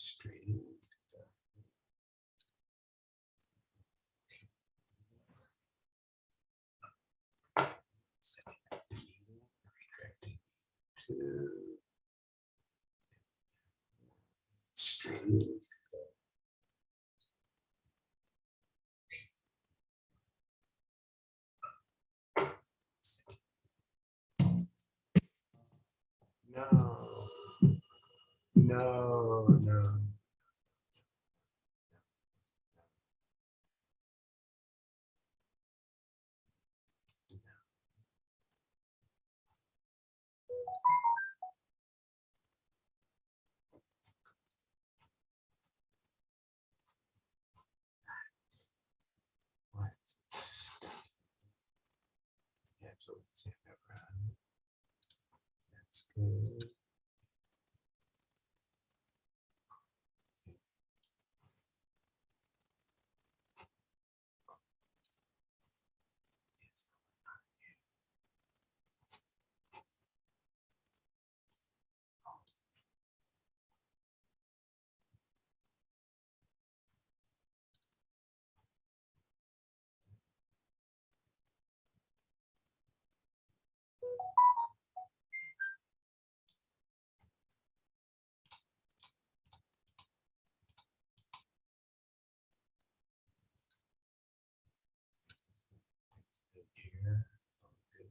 straight. Straight. No, no, no. What? Yeah, so let's hit that round. That's good. Here. Okay.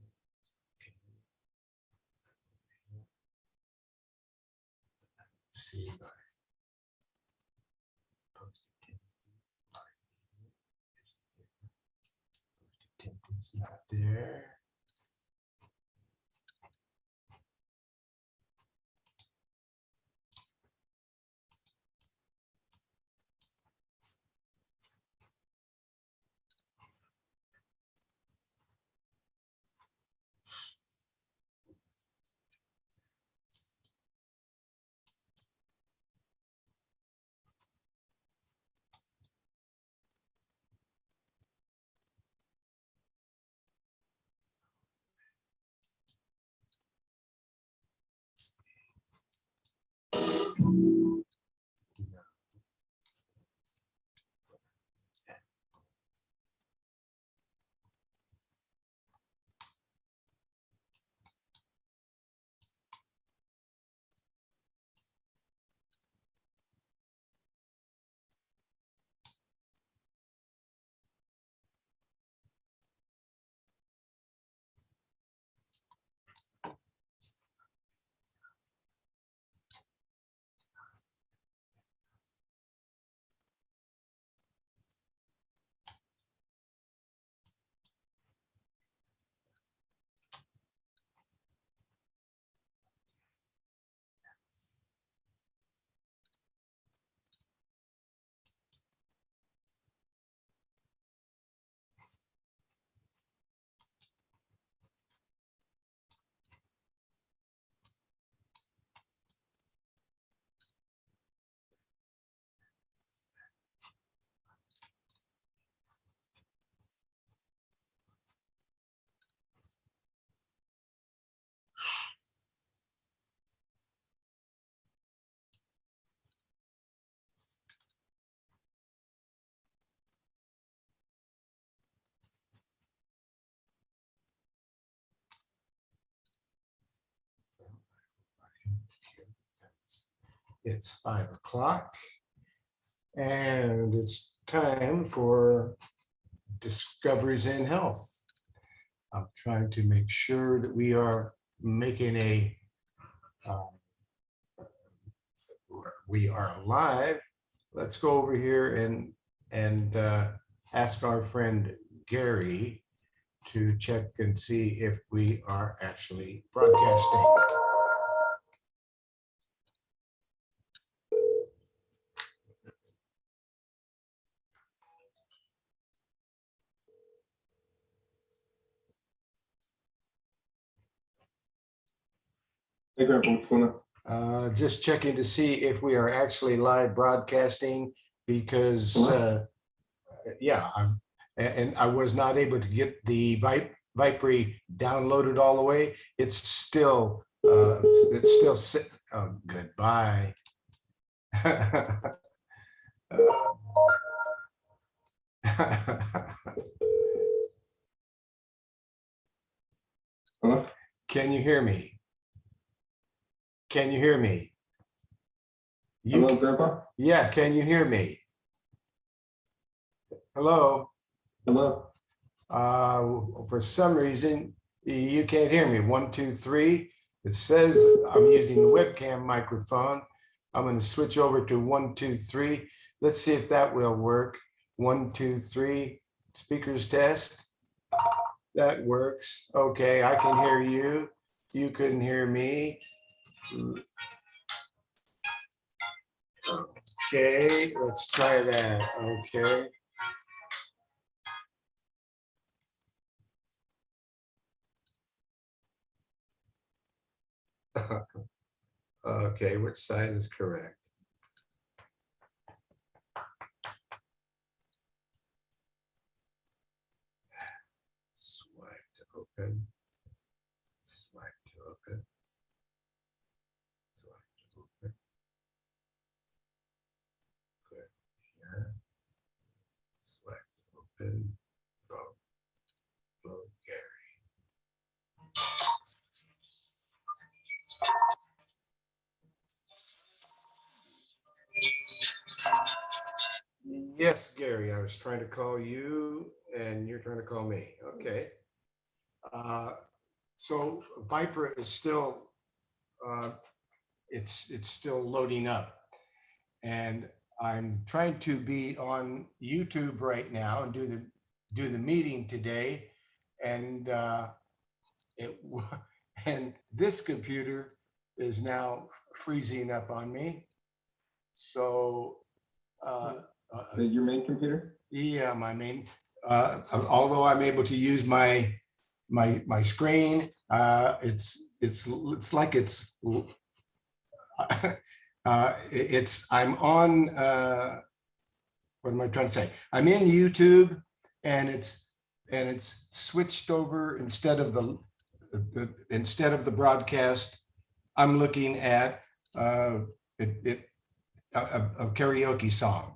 See by posted template's not there. It's 5 o'clock and it's time for Discoveries in Health. I'm trying to make sure that we are making we are live. Let's go over here and ask our friend Gary to check and see if we are actually broadcasting. Hey, Grandpa, what's going on? Just checking to see if we are actually live broadcasting because, yeah, and I was not able to get the Vipery downloaded all the way. It's still, goodbye. Hello? Can you hear me? Can you hear me? Hello, Grandpa? Yeah, can you hear me? Hello? Hello? For some reason, you can't hear me. 1, 2, 3. It says I'm using the webcam microphone. I'm going to switch over to 1, 2, 3. Let's see if that will work. 1, 2, 3. Speakers test. That works. Okay, I can hear you. You couldn't hear me. Okay, let's try that. Okay. Okay, which side is correct? Swipe to open. Swipe to open. Swipe to open. Click here. Swipe to open. Flow Gary. Yes, Gary, I was trying to call you and you're trying to call me. Okay. So Viper is still, it's still loading up. And I'm trying to be on YouTube right now and do the meeting today. And and this computer is now freezing up on me. So your main computer? yeah, my main. Although I'm able to use my screen, it's like it's I'm on. What am I trying to say? I'm in YouTube, and it's switched over instead of the broadcast. I'm looking at a karaoke song.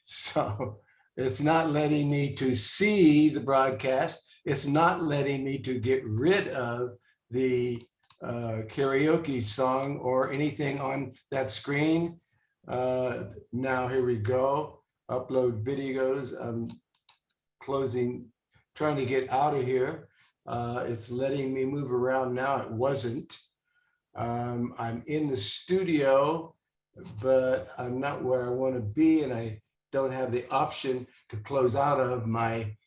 So it's not letting me to see the broadcast. It's not letting me to get rid of the karaoke song or anything on that screen. Now here we go. Upload videos. I'm trying to get out of here. It's letting me move around now. It wasn't. I'm in the studio, but I'm not where I want to be, and I don't have the option to close out of my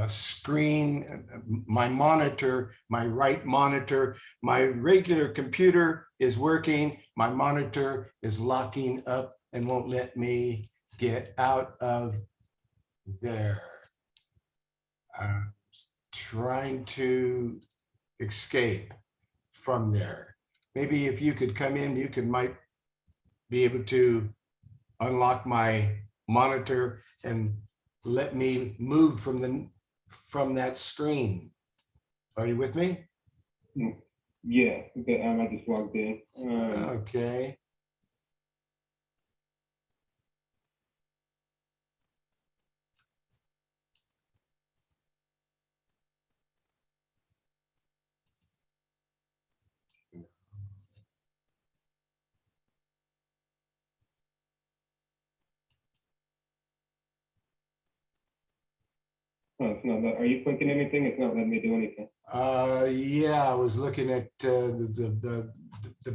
screen, my monitor, my right monitor. My regular computer is working. My monitor is locking up and won't let me get out of there. I'm trying to escape from there. Maybe if you could come in, might be able to unlock my monitor and let me move from that screen. Are you with me? Yeah, I just logged in. Okay. Oh, it's not. Are you clicking anything? It's not letting me do anything. Yeah, I was looking at the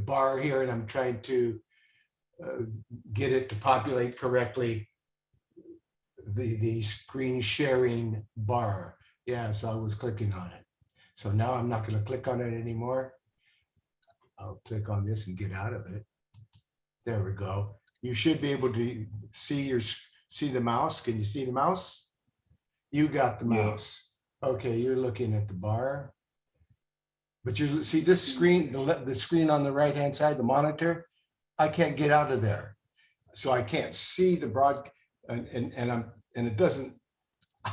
bar here, and I'm trying to get it to populate correctly. The screen sharing bar. Yeah, so I was clicking on it. So now I'm not going to click on it anymore. I'll click on this and get out of it. There we go. You should be able to see the mouse. Can you see the mouse? You got the mouse. Okay, you're looking at the bar. But you see this screen, the screen on the right-hand side, the monitor, I can't get out of there. So I can't see the broad, and it doesn't,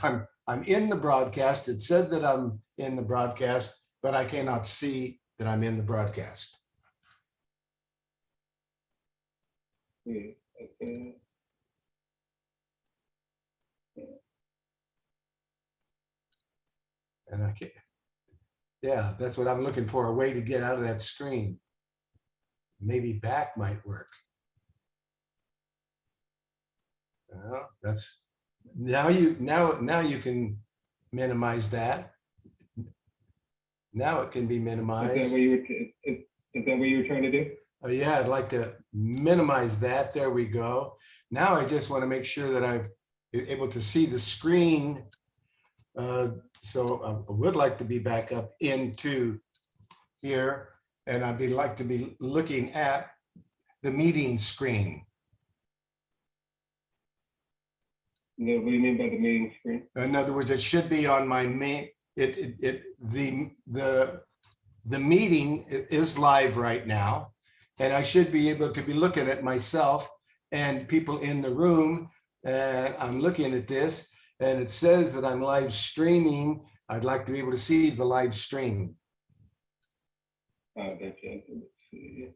I'm in the broadcast. It said that I'm in the broadcast, but I cannot see that I'm in the broadcast. Yeah, okay. And I can't. Yeah, that's what I'm looking for, a way to get out of that screen. Maybe back might work. That's now you can minimize that. Now it can be Is that minimized. what you were, is that what you were trying to do? Yeah, I'd like to minimize that. There we go. Now I just want to make sure that I'm able to see the screen. So I would like to be back up into here, and I'd like to be looking at the meeting screen. No, what do you mean by the meeting screen? In other words, it should be on my main. The meeting is live right now, and I should be able to be looking at myself and people in the room. And I'm looking at this, and it says that I'm live streaming. I'd like to be able to see the live stream. That's it. Let's see. Yeah.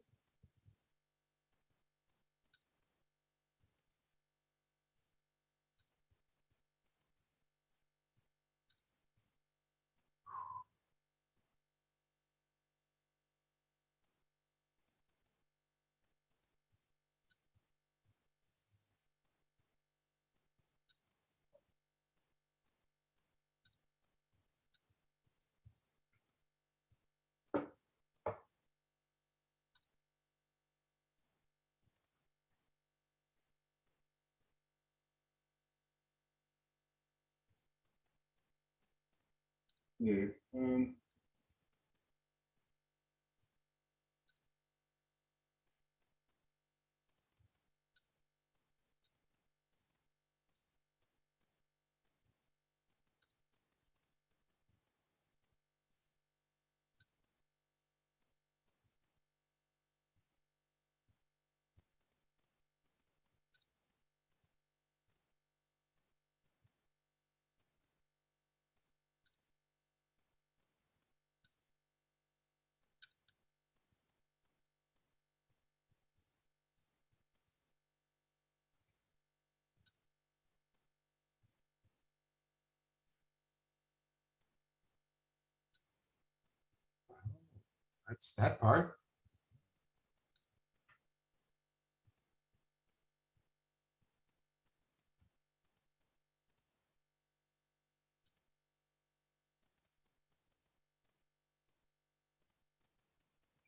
That's that part.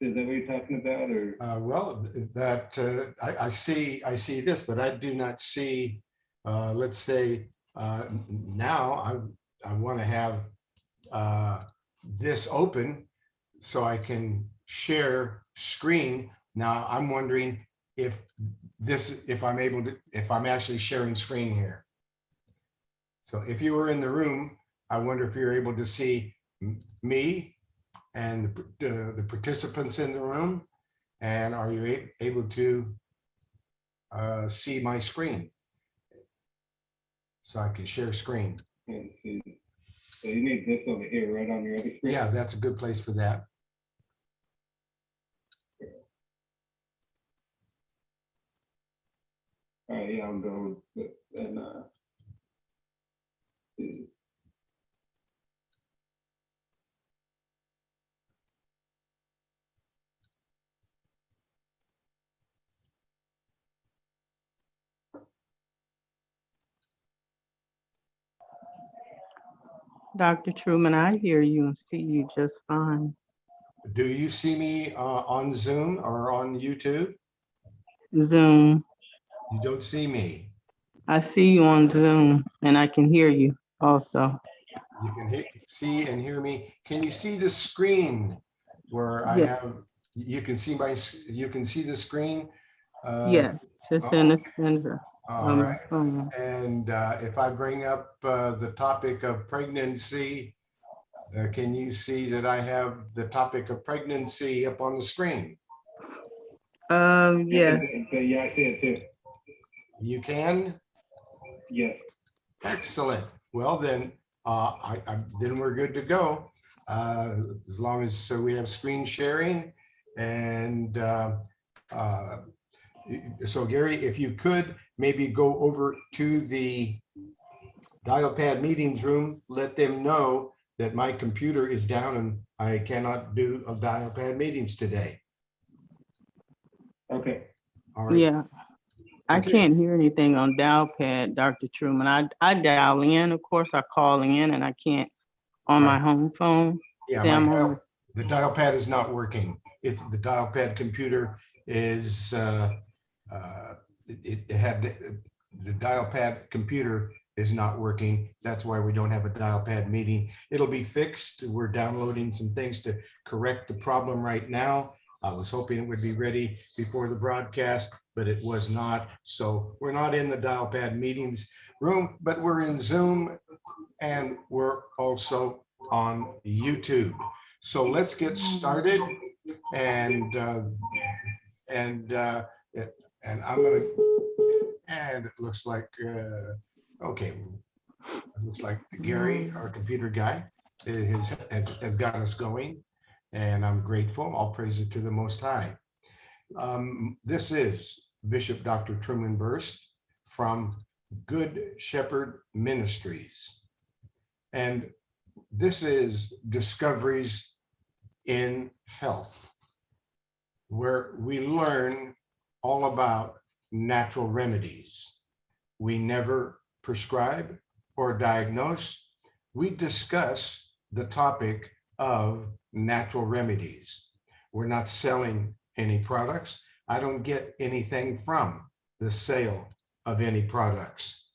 Is that what you're talking about, or? Well, that I see this, but I do not see. Let's say now I want to have this open so I can share screen. Now I'm wondering if I'm actually sharing screen here. So if you were in the room, I wonder if you're able to see me and the participants in the room, and are you able to see my screen so I can share screen? Let's see. So you need this over here, right on your other screen? Yeah, that's a good place for that. All right, yeah, I'll go with this and Dr. Truman, I hear you and see you just fine. Do you see me on Zoom or on YouTube? Zoom. You don't see me. I see you on Zoom and I can hear you also. You can see and hear me. Can you see the screen where I Yes. have, you can see the screen? Yes, it's in the center All of my right. phone. And if I bring up the topic of pregnancy, can you see that I have the topic of pregnancy up on the screen? Yes. yeah, I see it too. You can? Yes. Excellent. Well, then, then we're good to go. As long as we have screen sharing, and So Gary, if you could maybe go over to the dial pad meetings room, let them know that my computer is down and I cannot do a dial pad meetings today. Okay. All right. Yeah, I Okay. can't hear anything on dial pad, Dr. Truman. I dial in, of course, I call in and I can't on my Right. home phone. Yeah, Say I'm on. the dial pad is not working. It's the dial pad computer is it had the dial pad computer is not working. That's why we don't have a dial pad meeting. It'll be fixed. We're downloading some things to correct the problem right now. I was hoping it would be ready before the broadcast, but it was not. So we're not in the dial pad meetings room, but we're in Zoom and we're also on YouTube. So let's get started. And I'm gonna, and it looks like, okay, it looks like Gary, our computer guy, has got us going, and I'm grateful. All praise it to the Most High. This is Bishop Dr. Truman Burst from Good Shepherd Ministries. And this is Discoveries in Health, where we learn all about natural remedies. We never prescribe or diagnose. We discuss the topic of natural remedies. We're not selling any products. I don't get anything from the sale of any products.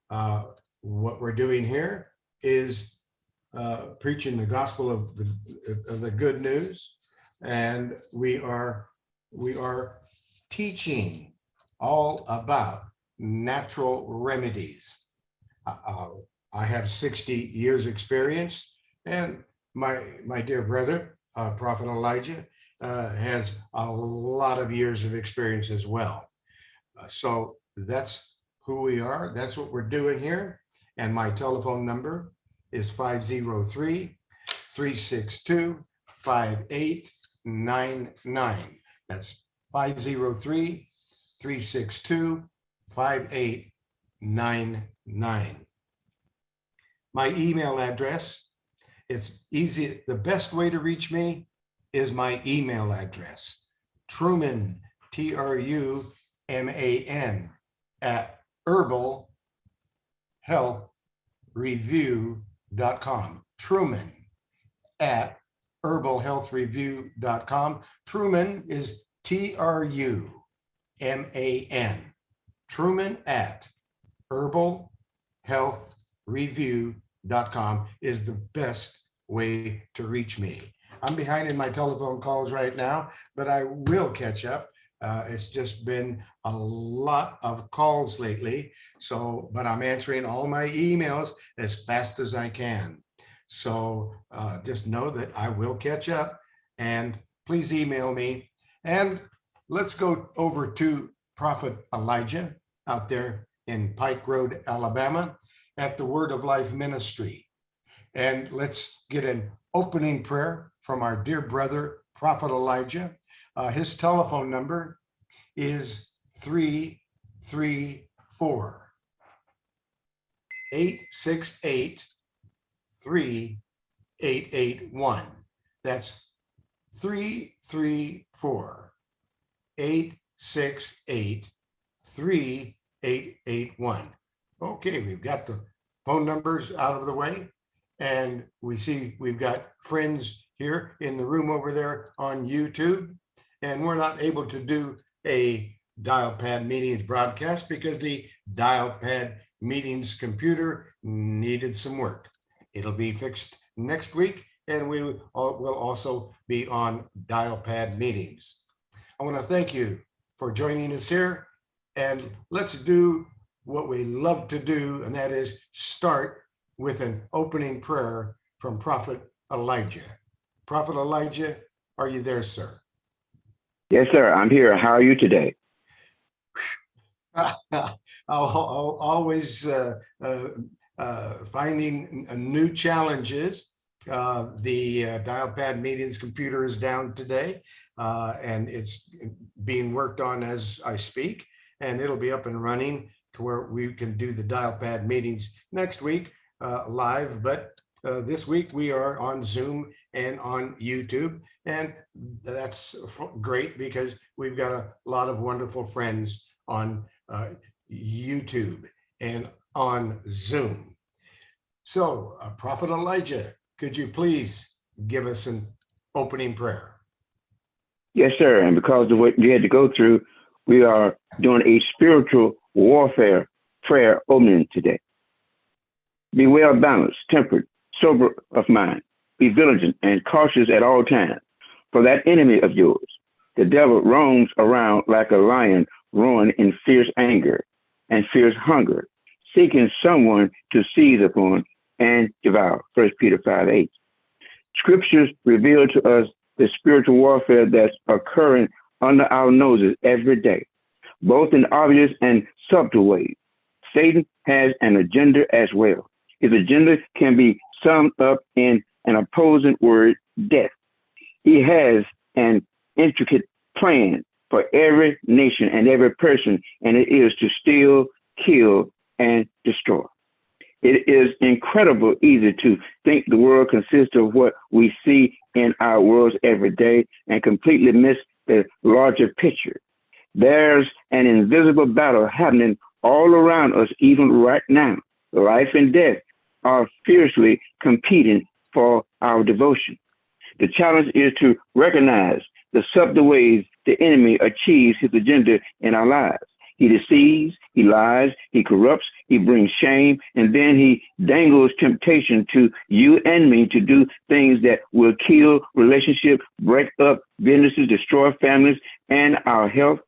What we're doing here is preaching the gospel of the good news, and we are teaching all about natural remedies. I have 60 years experience, and my dear brother, Prophet Elijah, has a lot of years of experience as well. So that's who we are. That's what we're doing here. And my telephone number is 503-362-5899. That's 503-362-5899. My email address, it's easy. The best way to reach me is my email address, Truman, TRUMAN, at herbalhealthreview.com. Truman at herbalhealthreview.com. Truman is TRUMAN. Truman at herbalhealthreview.com is the best way to reach me. I'm behind in my telephone calls right now, but I will catch up. It's just been a lot of calls lately. So, but I'm answering all my emails as fast as I can. So just know that I will catch up, and please email me. And let's go over to Prophet Elijah out there in Pike Road, Alabama, at the Word of Life Ministry. And let's get an opening prayer from our dear brother, Prophet Elijah. His telephone number is 334-868-3881. That's 334-868-3881. Okay, we've got the phone numbers out of the way, and we see we've got friends here in the room over there on YouTube, and we're not able to do a dial pad meetings broadcast because the dial pad meetings computer needed some work. It'll be fixed next week, and we will also be on dial pad meetings. I want to thank you for joining us here, and let's do what we love to do, and that is start with an opening prayer from Prophet Elijah. Prophet Elijah, are you there, sir? Yes, sir. I'm here. How are you today? I'll always finding new challenges. The dial pad meetings computer is down today, and it's being worked on as I speak, and it'll be up and running to where we can do the dial pad meetings next week live. But this week we are on Zoom and on YouTube, and that's great because we've got a lot of wonderful friends on YouTube and on Zoom. So, Prophet Elijah, could you please give us an opening prayer? Yes, sir. And because of what we had to go through, we are doing a spiritual warfare prayer opening today. Be well balanced, tempered, sober of mind. Be vigilant and cautious at all times. For that enemy of yours, the devil, roams around like a lion, roaring in fierce anger and fierce hunger, seeking someone to seize upon and devour. 1 Peter 5:8. Scriptures reveal to us the spiritual warfare that's occurring under our noses every day, both in obvious and subtle ways. Satan has an agenda as well. His agenda can be summed up in an opposing word, death. He has an intricate plan for every nation and every person, and it is to steal, kill, and destroy. It is incredible easy to think the world consists of what we see in our worlds every day and completely miss the larger picture. There's an invisible battle happening all around us, even right now. Life and death are fiercely competing for our devotion. The challenge is to recognize the subtle ways the enemy achieves his agenda in our lives. He deceives, he lies, he corrupts, he brings shame, and then he dangles temptation to you and me to do things that will kill relationships, break up businesses, destroy families, and our health.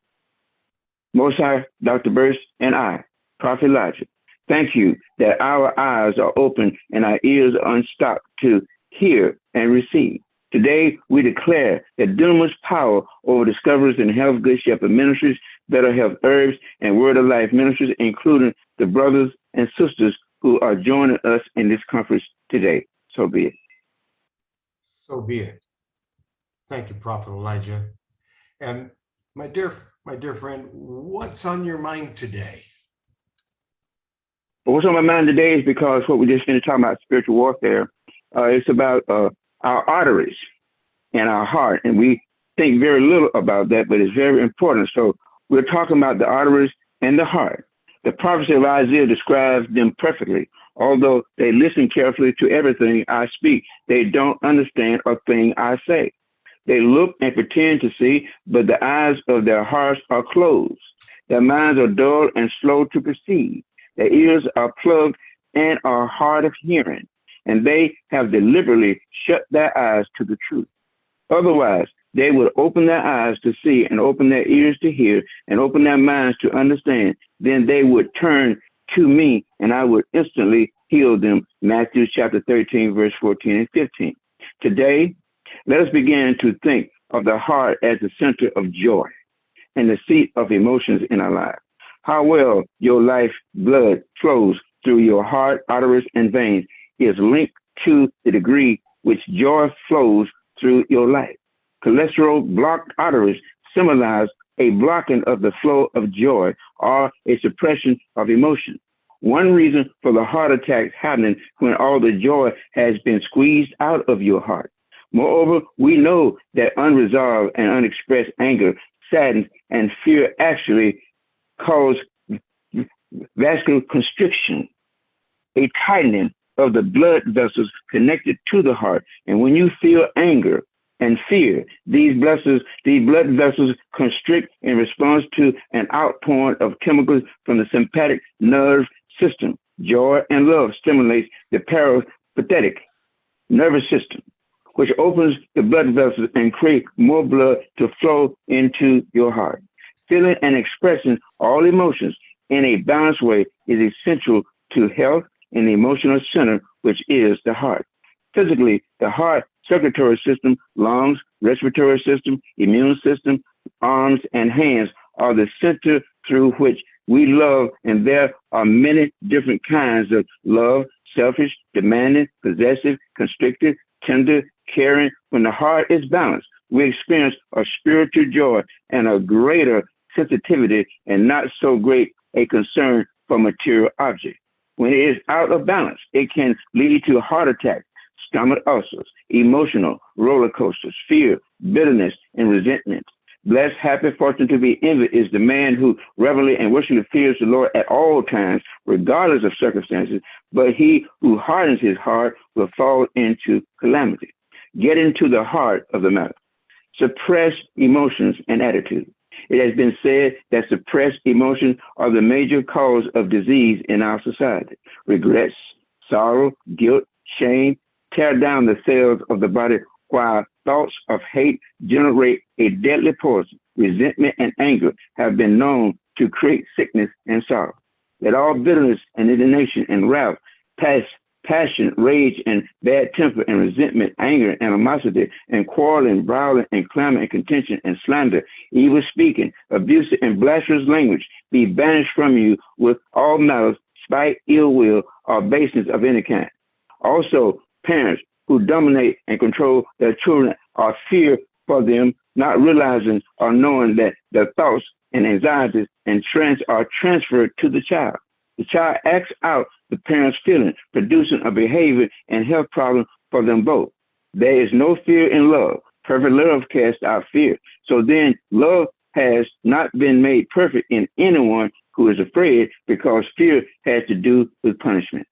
Most High, Dr. Burst, and I, Prophet Elijah, thank you that our eyes are open and our ears are unstopped to hear and receive. Today, we declare that dunamis power over Discoverers and Health Good Shepherd Ministries, Better Health Herbs, and Word of Life Ministries, including the brothers and sisters who are joining us in this conference today. So be it. So be it. Thank you, Prophet Elijah. And my dear friend, what's on your mind today? Well, what's on my mind today is because what we just finished talking about, spiritual warfare, it's about our arteries and our heart. And we think very little about that, but it's very important. So we're talking about the arteries and the heart. The prophecy of Isaiah describes them perfectly. Although they listen carefully to everything I speak, they don't understand a thing I say. They look and pretend to see, but the eyes of their hearts are closed. Their minds are dull and slow to perceive. Their ears are plugged and are hard of hearing, and they have deliberately shut their eyes to the truth. Otherwise, they would open their eyes to see and open their ears to hear and open their minds to understand. Then they would turn to me and I would instantly heal them. Matthew chapter 13, verse 14 and 15. Today, let us begin to think of the heart as the center of joy and the seat of emotions in our lives. How well your life blood flows through your heart, arteries, and veins is linked to the degree which joy flows through your life. Cholesterol blocked arteries symbolize a blocking of the flow of joy or a suppression of emotion. One reason for the heart attacks happening when all the joy has been squeezed out of your heart. Moreover, we know that unresolved and unexpressed anger, sadness, and fear actually cause vascular constriction, a tightening of the blood vessels connected to the heart. And when you feel anger and fear, these blood vessels constrict in response to an outpouring of chemicals from the sympathetic nerve system. Joy and love stimulates the parasympathetic nervous system, which opens the blood vessels and creates more blood to flow into your heart. Feeling and expressing all emotions in a balanced way is essential to health in the emotional center, which is the heart. Physically, the heart circulatory system, lungs, respiratory system, immune system, arms, and hands are the center through which we love, and there are many different kinds of love: selfish, demanding, possessive, constricted, tender, caring. When the heart is balanced, we experience a spiritual joy and a greater sensitivity and not so great a concern for material objects. When it is out of balance, it can lead to heart attacks, stomach ulcers, emotional roller coasters, fear, bitterness, and resentment. Blessed, happy, fortunate to be envied is the man who reverently and worshipfully fears the Lord at all times, regardless of circumstances, but he who hardens his heart will fall into calamity. Get into the heart of the matter. Suppress emotions and attitudes. It has been said that suppressed emotions are the major cause of disease in our society. Regrets, sorrow, guilt, shame tear down the cells of the body, while thoughts of hate generate a deadly poison. Resentment and anger have been known to create sickness and sorrow. Let all bitterness and indignation and wrath, passion, rage, and bad temper, and resentment, anger, animosity, and quarreling, brawling, and clamor, and contention, and slander, evil speaking, abusive, and blasphemous language be banished from you with all malice, spite, ill will, or baseness of any kind. Also, parents who dominate and control their children are fear for them, not realizing or knowing that their thoughts and anxieties and trends are transferred to the child. The child acts out the parent's feelings, producing a behavior and health problem for them both. There is no fear in love. Perfect love casts out fear. So then love has not been made perfect in anyone who is afraid, because fear has to do with punishment.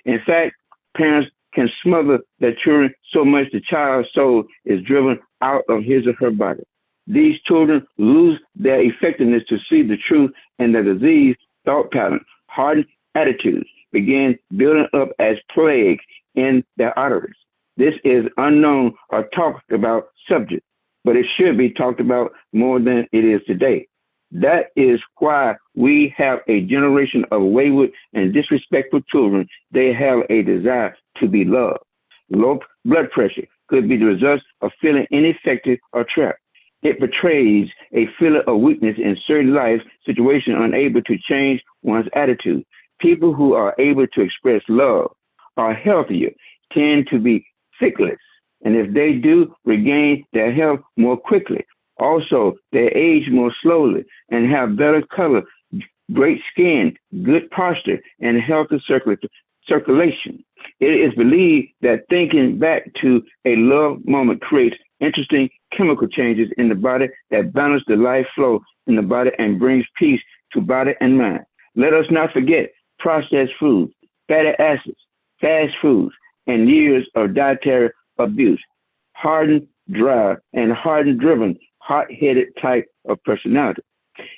In fact, parents can smother their children so much the child's soul is driven out of his or her body. These children lose their effectiveness to see the truth, and the disease thought pattern, hardened attitudes begin building up as plagues in their arteries. This is unknown or talked about subject, but it should be talked about more than it is today. That is why we have a generation of wayward and disrespectful children. They have a desire to be loved. Low blood pressure could be the result of feeling ineffective or trapped. It portrays a feeling of weakness in certain life situations, unable to change one's attitude. People who are able to express love are healthier, tend to be sickless, and if they do, regain their health more quickly. Also, they age more slowly and have better color, great skin, good posture, and healthy circulation. It is believed that thinking back to a love moment creates interesting chemical changes in the body that balance the life flow in the body and brings peace to body and mind. Let us not forget processed foods, fatty acids, fast foods, and years of dietary abuse. Hardened, dry, and hardened-driven, hot-headed type of personality.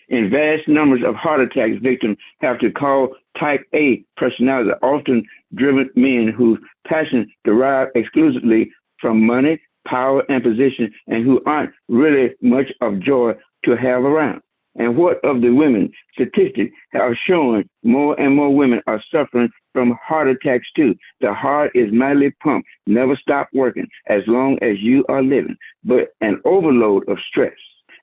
In vast numbers of heart attacks, victims have to call type A personality, often driven men whose passions derive exclusively from money, power, and position, and who aren't really much of joy to have around. And what of the women? Statistics have shown more and more women are suffering from heart attacks too. The heart is madly pumped, never stop working as long as you are living. But an overload of stress,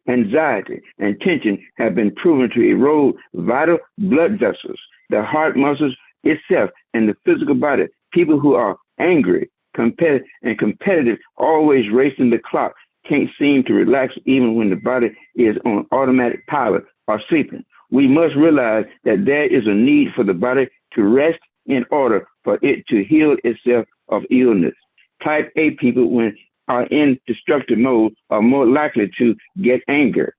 anxiety, and tension have been proven to erode vital blood vessels, the heart muscles itself, and the physical body. People who are angry, competitive, always racing the clock, can't seem to relax even when the body is on automatic pilot or sleeping. We must realize that there is a need for the body to rest in order for it to heal itself of illness. Type A people, when are in destructive mode, are more likely to get angered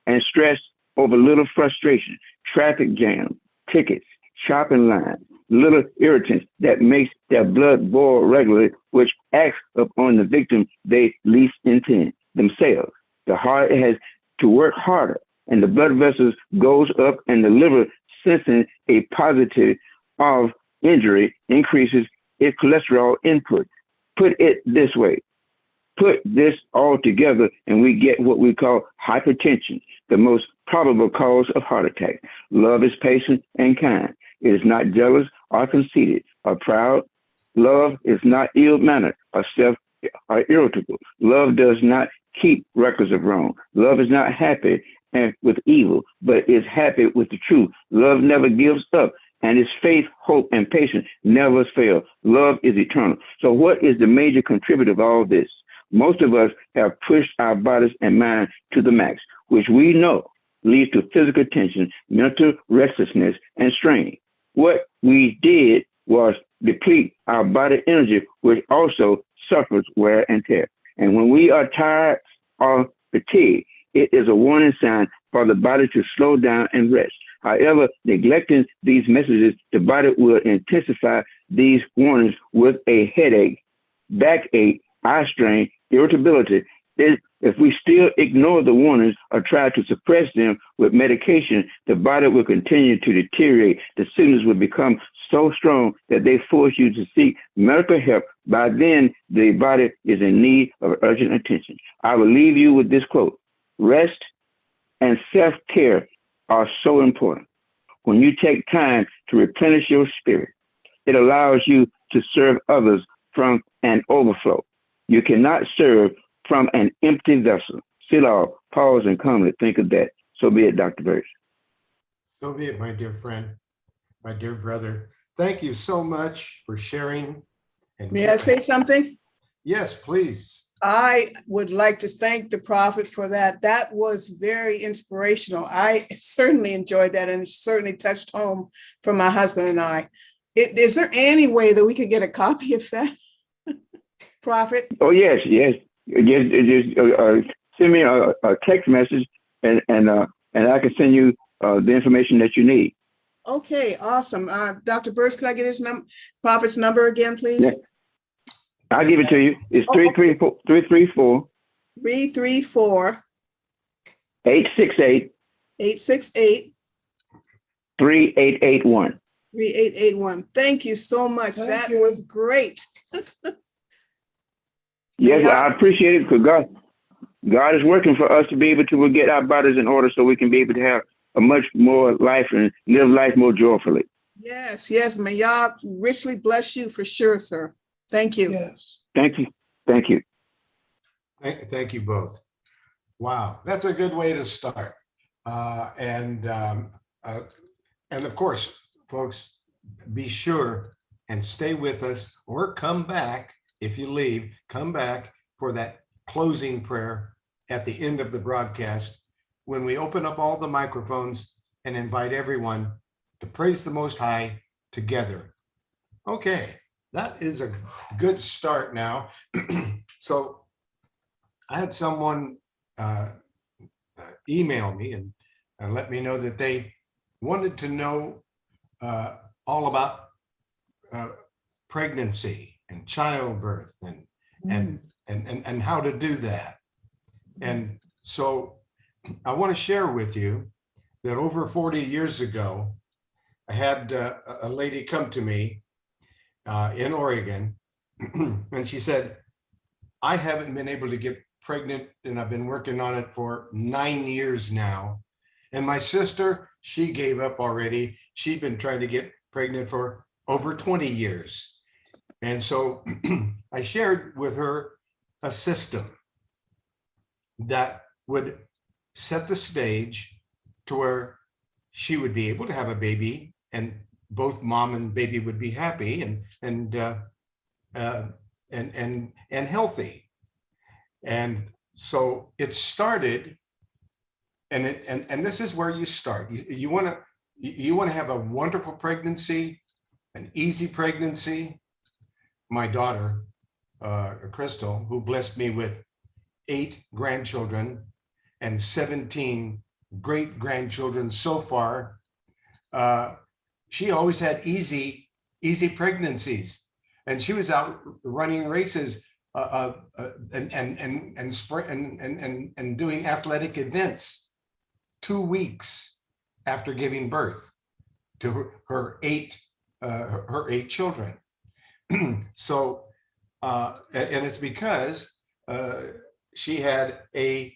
and stressed over little frustration, traffic jam, tickets, shopping lines, little irritants that makes their blood boil regularly, which acts upon the victim they least intend, themselves. The heart has to work harder, and the blood vessels goes up, and the liver, sensing a positive of injury, increases its cholesterol input. Put it this way. Put this all together, and we get what we call hypertension, the most probable cause of heart attack. Love is patient and kind. It is not jealous or conceited or proud. Love is not ill-mannered or irritable. Love does not keep records of wrong. Love is not happy with evil, but is happy with the truth. Love never gives up, and its faith, hope, and patience never fail. Love is eternal. So what is the major contributor of all this? Most of us have pushed our bodies and minds to the max, which we know leads to physical tension, mental restlessness, and strain. What we did was deplete our body energy, which also suffers wear and tear. And when we are tired or fatigued, it is a warning sign for the body to slow down and rest. However, neglecting these messages, the body will intensify these warnings with a headache, backache, eye strain, irritability. If we still ignore the warnings or try to suppress them with medication, the body will continue to deteriorate. The signals will become so strong that they force you to seek medical help. By then, the body is in need of urgent attention. I will leave you with this quote: rest and self-care are so important. When you take time to replenish your spirit, it allows you to serve others from an overflow. You cannot serve from an empty vessel. Selah, pause and calmly think of that. So be it, Dr. Burris. So be it, my dear friend, my dear brother. Thank you so much for sharing. And May I say something? Yes, please. I would like to thank the prophet for that. That was very inspirational. I certainly enjoyed that, and it certainly touched home for my husband and I. Is there any way that we could get a copy of that, prophet? Oh, yes. Just send me a text message, and I can send you the information that you need. Okay, awesome. Dr. Burris, can I get his prophet's number again, please? Yeah. I'll give it to you. It's 334 868 3881. 3881. Thank you so much. That was great. Yes, I appreciate it, because God is working for us to be able to get our bodies in order so we can be able to have a much more life and live life more joyfully. Yes. May y'all richly bless you for sure, sir. Thank you. Yes. Thank you. Thank you both. Wow, that's a good way to start. And of course, folks, be sure and stay with us, or come back. If you leave, come back for that closing prayer at the end of the broadcast, when we open up all the microphones and invite everyone to praise the Most High together. Okay, that is a good start now. So I had someone email me and let me know that they wanted to know all about pregnancy and childbirth and how to do that. And so I want to share with you that over 40 years ago, I had a lady come to me in Oregon, and she said, I haven't been able to get pregnant, and I've been working on it for 9 years now. And my sister, she gave up already. She'd been trying to get pregnant for over 20 years. And so I shared with her a system that would set the stage to where she would be able to have a baby, and both mom and baby would be happy and healthy. And so it started, and this is where you start. You want to have a wonderful pregnancy, an easy pregnancy. My daughter, Crystal, who blessed me with 8 grandchildren and 17 great grandchildren so far, she always had easy pregnancies, and she was out running races and doing athletic events 2 weeks after giving birth to her 8 children. So and it's because she had a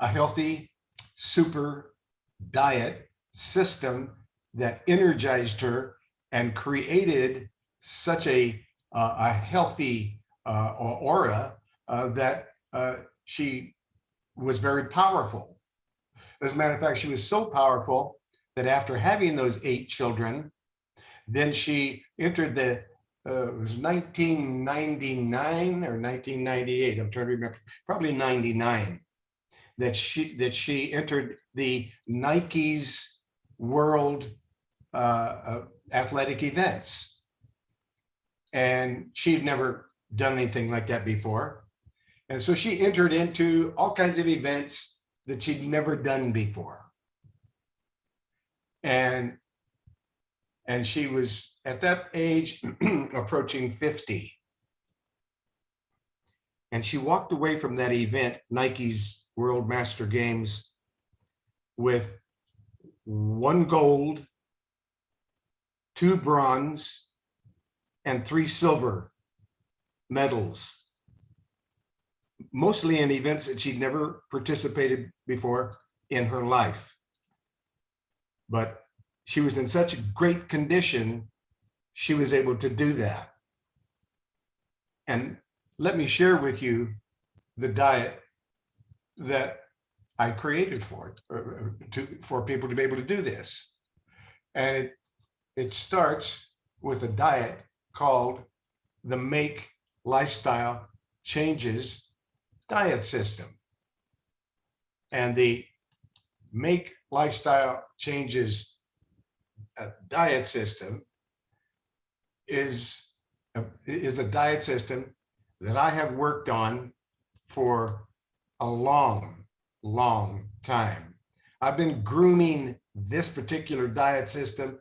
healthy super diet system that energized her and created such a healthy aura that she was very powerful. As a matter of fact, she was so powerful that after having those 8 children, then she entered the it was 1999 or 1998. I'm trying to remember, probably 99, that she entered the Nike's World Athletic Events. And she'd never done anything like that before. And so she entered into all kinds of events that she'd never done before. And she was at that age approaching 50. And she walked away from that event, Nike's World Master Games, with 1 gold, 2 bronze, and 3 silver medals, mostly in events that she'd never participated before in her life. But she was in such great condition, she was able to do that. And let me share with you the diet that I created for people to be able to do this. And it starts with a diet called the Make Lifestyle Changes diet system. And the Make Lifestyle Changes diet system is a diet system that I have worked on for a long time. I've been grooming this particular diet system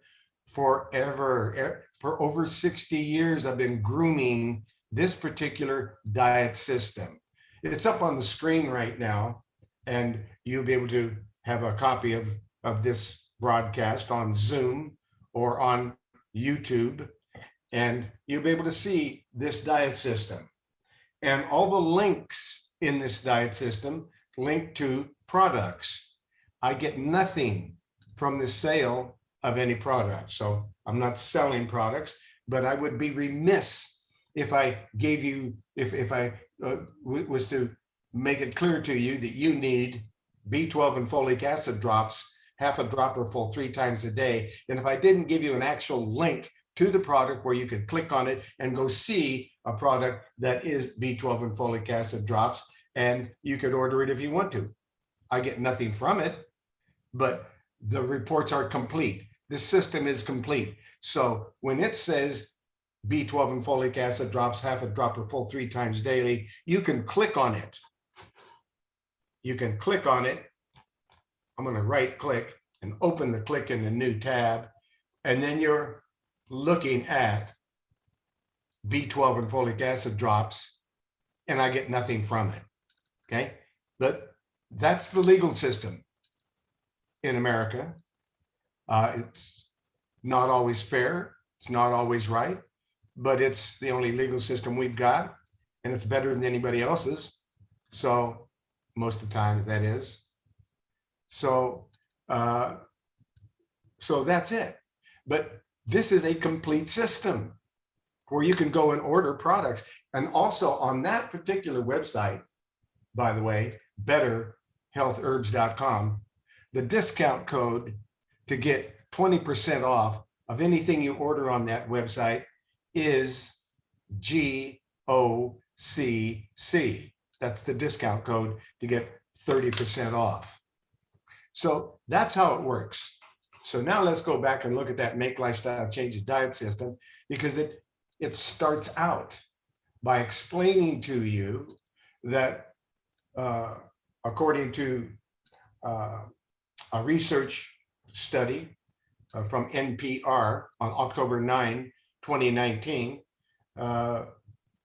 forever. For over 60 years, I've been grooming this particular diet system. It's up on the screen right now, and you'll be able to have a copy of this broadcast on Zoom or on YouTube, and you'll be able to see this diet system. And all the links in this diet system link to products. I get nothing from the sale of any product. So I'm not selling products, but I would be remiss if I gave you, if I was to make it clear to you that you need B12 and folic acid drops, half a dropper full 3 times a day. And if I didn't give you an actual link to the product where you could click on it and go see a product that is B12 and folic acid drops, and you could order it if you want to. I get nothing from it, but the reports are complete. The system is complete. So when it says B12 and folic acid drops, half a dropper full 3 times daily, you can click on it. You can click on it. I'm going to right click and open the click in the new tab. And then you're looking at B12 and folic acid drops, and I get nothing from it. Okay. But that's the legal system in America. It's not always fair. It's not always right, but it's the only legal system we've got, and it's better than anybody else's. So most of the time that is. So that's it. But this is a complete system where you can go and order products. And also on that particular website, by the way, betterhealthherbs.com, the discount code to get 20% off of anything you order on that website is GOCC. That's the discount code to get 30% off. So that's how it works. So now let's go back and look at that Make Lifestyle Changes diet system, because it starts out by explaining to you that according to a research study from NPR on October 9, 2019, a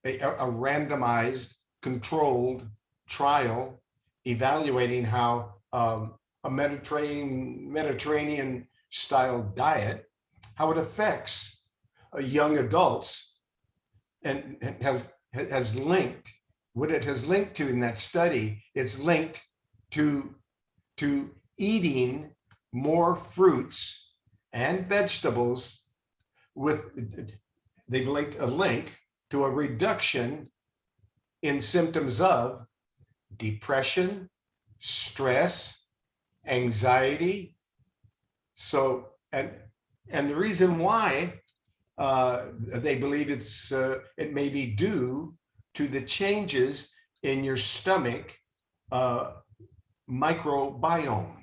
randomized controlled trial evaluating how a Mediterranean style diet, how it affects young adults, and has linked, what it has linked to in that study, it's linked to eating more fruits and vegetables they've linked a link to a reduction in symptoms of depression, stress, anxiety. So, and the reason why They believe it may be due to the changes in your stomach microbiome.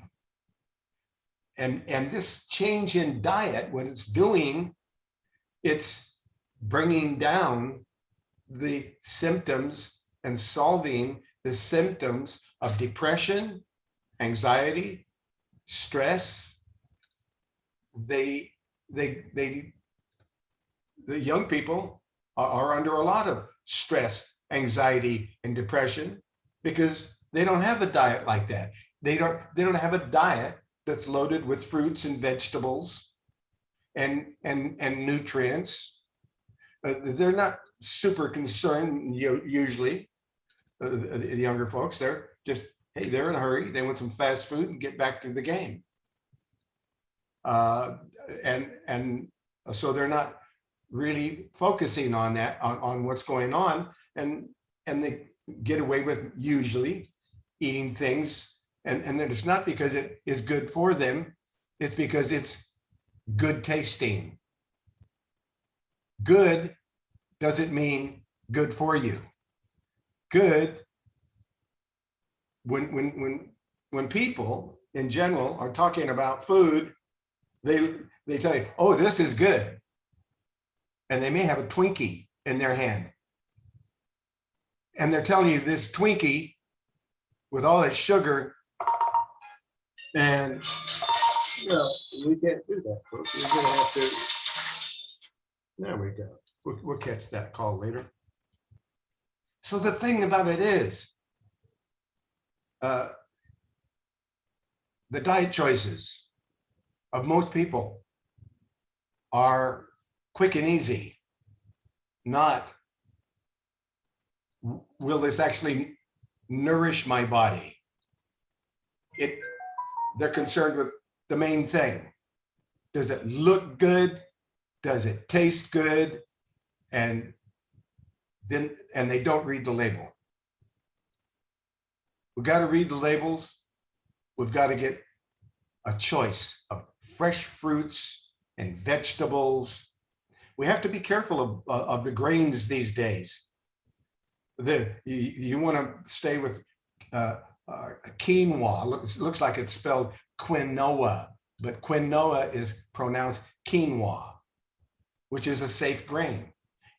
And this change in diet, what it's doing, it's bringing down the symptoms and solving the symptoms of depression, anxiety, stress. The young people are under a lot of stress, anxiety, and depression because they don't have a diet like that. They don't have a diet that's loaded with fruits and vegetables and nutrients. They're not super concerned usually. The younger folks, they're just, hey, they're in a hurry. They want some fast food and get back to the game. And so they're not really focusing on that, on what's going on, and they get away with usually eating things, and then it's not because it is good for them, it's because it's good tasting. Good doesn't mean good for you. Good, when people in general are talking about food, they tell you, oh, this is good. And they may have a Twinkie in their hand. And they're telling you this Twinkie with all its sugar, and we can't do that, folks. We're gonna have to, there we go. We'll catch that call later. So the thing about it is, the diet choices of most people are quick and easy, not will this actually nourish my body? They're concerned with the main thing. Does it look good? Does it taste good? And they don't read the label. We've got to read the labels. We've got to get a choice of fresh fruits and vegetables. We have to be careful of the grains these days. You want to stay with quinoa. Looks like it's spelled quinoa, but quinoa is pronounced quinoa, which is a safe grain.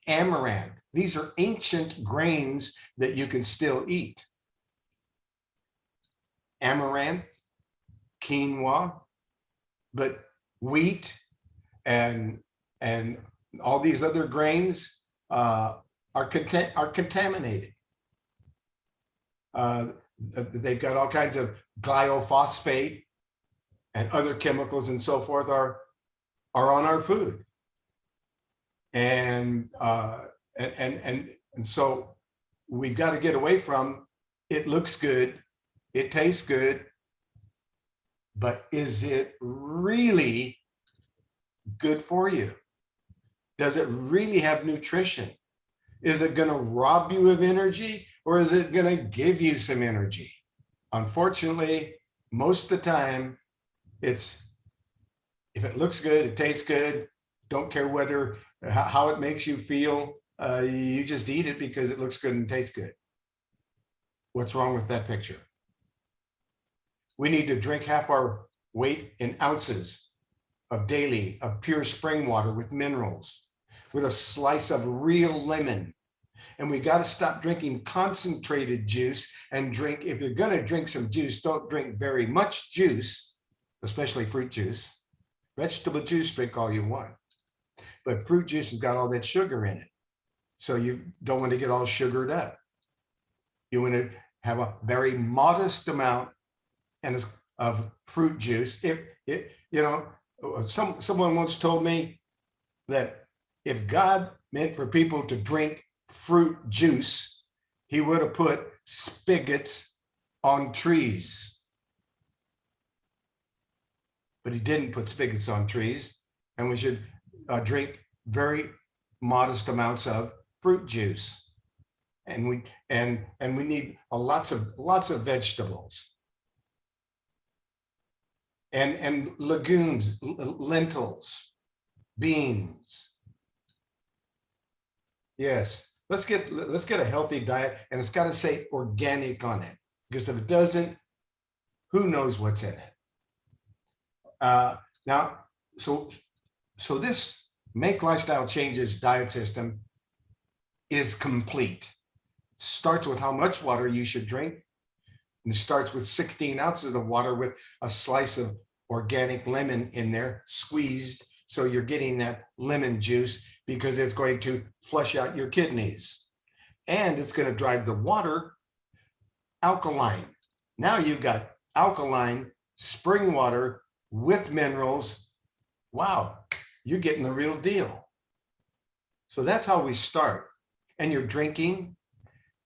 Amaranth. These are ancient grains that you can still eat. Amaranth, quinoa, but wheat and all these other grains are contaminated. They've got all kinds of glyphosate and other chemicals and so forth are on our food. And so we've got to get away from it looks good, it tastes good, but is it really good for you? Does it really have nutrition? Is it going to rob you of energy, or is it going to give you some energy? Unfortunately, most of the time, it's if it looks good, it tastes good, don't care how it makes you feel, you just eat it because it looks good and tastes good. What's wrong with that picture? We need to drink half our weight in ounces of pure spring water with minerals, with a slice of real lemon. And we got to stop drinking concentrated juice and drink, if you're going to drink some juice, don't drink very much juice, especially fruit juice. Vegetable juice, drink all you want. But fruit juice has got all that sugar in it. So you don't want to get all sugared up. You want to have a very modest amount of fruit juice. Someone once told me that if God meant for people to drink fruit juice, he would have put spigots on trees. But he didn't put spigots on trees, and we should drink very modest amounts of fruit juice. And we need lots of vegetables. And legumes, lentils, beans, Yes, let's get a healthy diet, and it's got to say organic on it, because if it doesn't, who knows what's in it. Now, so this Make Lifestyle Changes diet system is complete. It starts with how much water you should drink, and it starts with 16 ounces of water with a slice of organic lemon in there, squeezed, so you're getting that lemon juice, because it's going to flush out your kidneys, and it's going to drive the water alkaline. Now you've got alkaline spring water with minerals. Wow, you're getting the real deal. So that's how we start. And you're drinking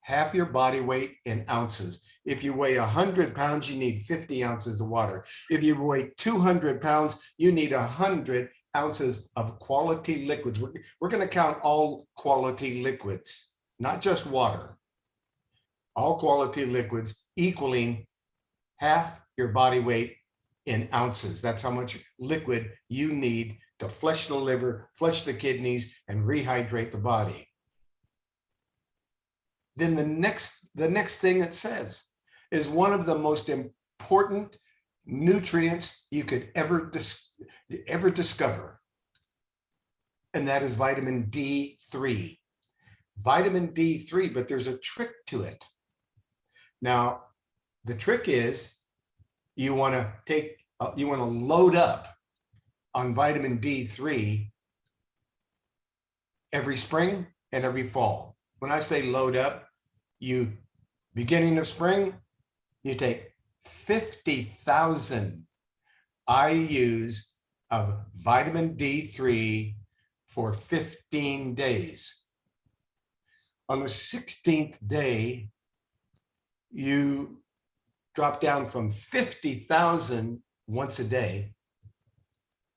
half your body weight in ounces. If you weigh 100 pounds, you need 50 ounces of water. If you weigh 200 pounds, you need 100 ounces of quality liquids. We're going to count all quality liquids, not just water. All quality liquids equaling half your body weight in ounces. That's how much liquid you need to flush the liver, flush the kidneys, and rehydrate the body. Then the next thing it says is one of the most important nutrients you could ever discover, and that is vitamin D3. Vitamin D3, but there's a trick to it. Now, the trick is you want to load up on vitamin D3 every spring and every fall. When I say load up, beginning of spring, you take 50,000 IUs of vitamin D3 for 15 days. On the 16th day, you drop down from 50,000 once a day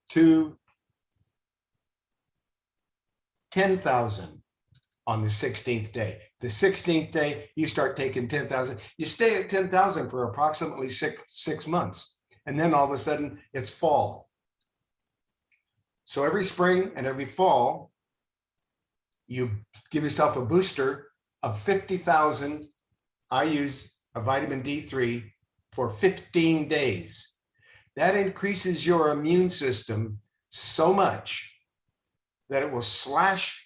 to 10,000 on the 16th day. The 16th day, you start taking 10,000. You stay at 10,000 for approximately six months. And then all of a sudden it's fall. So every spring and every fall, you give yourself a booster of 50,000 IUs of vitamin D3 for 15 days. That increases your immune system so much that it will slash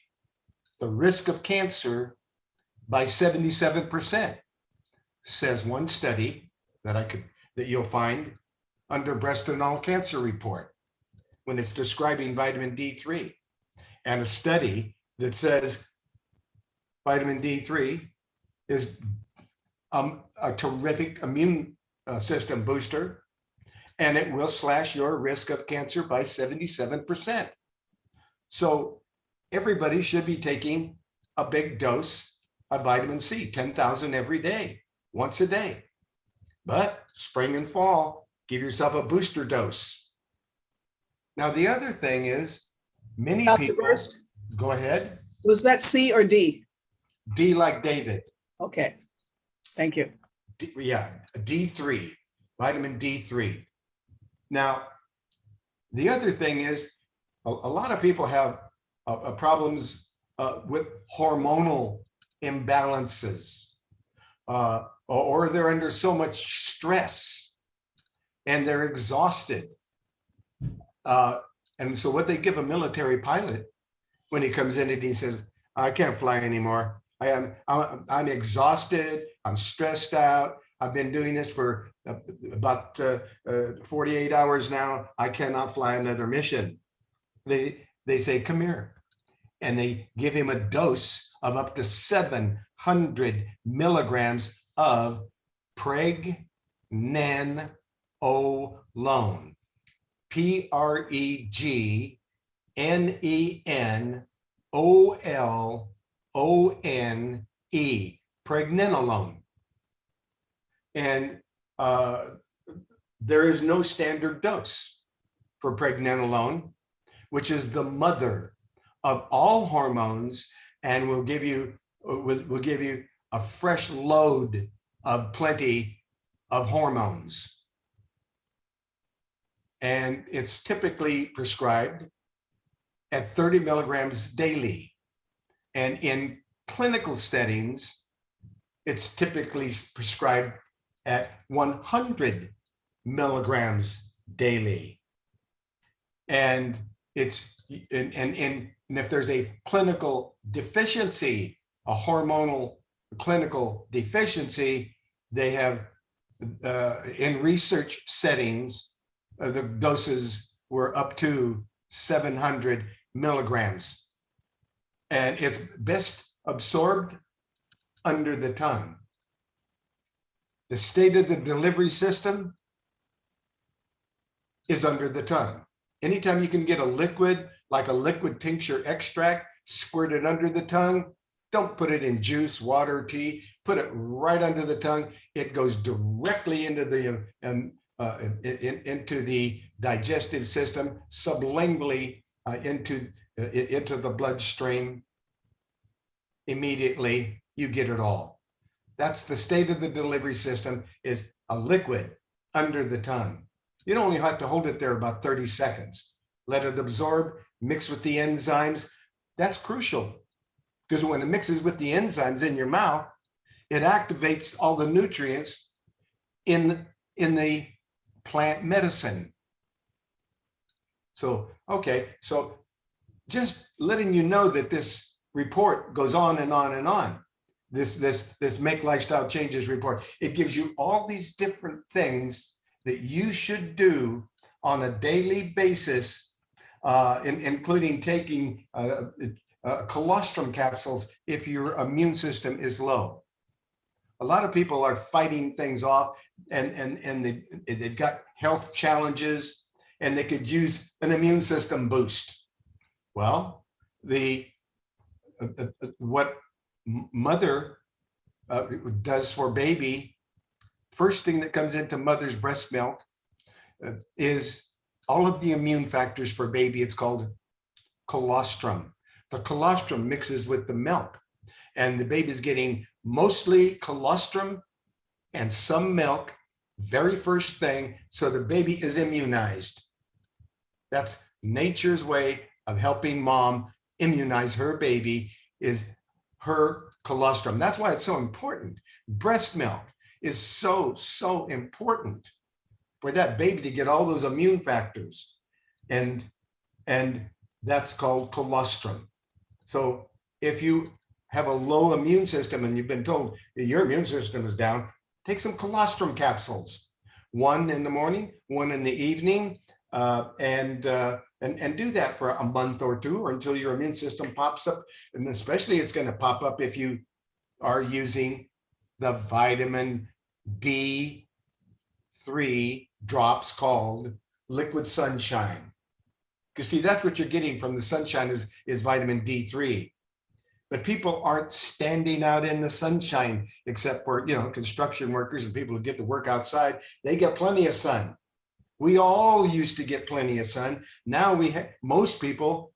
the risk of cancer by 77%, says one study that you'll find under Breast and All Cancer Report when it's describing vitamin D3, and a study that says vitamin D3 is a terrific immune system booster, and it will slash your risk of cancer by 77%. So everybody should be taking a big dose of vitamin C, 10,000 every day, once a day. But spring and fall, give yourself a booster dose. Now, the other thing is, many Dr. people, Burst, go ahead. was that C or D? D like David. Okay, thank you. D3, vitamin D3. Now, the other thing is, a lot of people have problems with hormonal imbalances, or they're under so much stress and they're exhausted. And so what they give a military pilot when he comes in and he says, I can't fly anymore. I'm exhausted. I'm stressed out. I've been doing this for about 48 hours now. I cannot fly another mission. They say, come here. And they give him a dose of up to 700 milligrams of pregnenolone. PREGNENOLONE, pregnenolone. And there is no standard dose for pregnenolone, which is the mother of all hormones, and will give you a fresh load of plenty of hormones. And it's typically prescribed at 30 milligrams daily. And in clinical settings, it's typically prescribed at 100 milligrams daily. And it's and if there's a clinical deficiency, a hormonal clinical deficiency, they have in research settings, the doses were up to 700 milligrams. And it's best absorbed under the tongue. The state of the delivery system is under the tongue. Anytime you can get a liquid, like a liquid tincture extract, squirt it under the tongue, don't put it in juice, water, tea, put it right under the tongue. It goes directly into the into the digestive system, sublingually into the bloodstream. Immediately, you get it all. That's the state of the delivery system, is a liquid under the tongue. You don't only have to hold it there about 30 seconds. Let it absorb, mix with the enzymes. That's crucial, because when it mixes with the enzymes in your mouth, it activates all the nutrients in the plant medicine. So, okay, so just letting you know that this report goes on and on and on. This Make Lifestyle Changes report, it gives you all these different things that you should do on a daily basis, including taking colostrum capsules if your immune system is low. A lot of people are fighting things off, and they've got health challenges, and they could use an immune system boost. Well, what mother does for baby, first thing that comes into mother's breast milk is all of the immune factors for baby. It's called colostrum. The colostrum mixes with the milk, and the baby's getting mostly colostrum and some milk, very first thing, so the baby is immunized. That's nature's way of helping mom immunize her baby, is her colostrum. That's why it's so important. Breast milk is so important for that baby to get all those immune factors, and that's called colostrum. So if you have a low immune system and you've been told that your immune system is down, take some colostrum capsules, one in the morning, one in the evening, and do that for a month or two, or until your immune system pops up. And especially it's going to pop up if you are using the vitamin D3 drops called Liquid Sunshine. Because see, that's what you're getting from the sunshine is vitamin D3. But people aren't standing out in the sunshine, except for, construction workers and people who get to work outside. They get plenty of sun. We all used to get plenty of sun. Now most people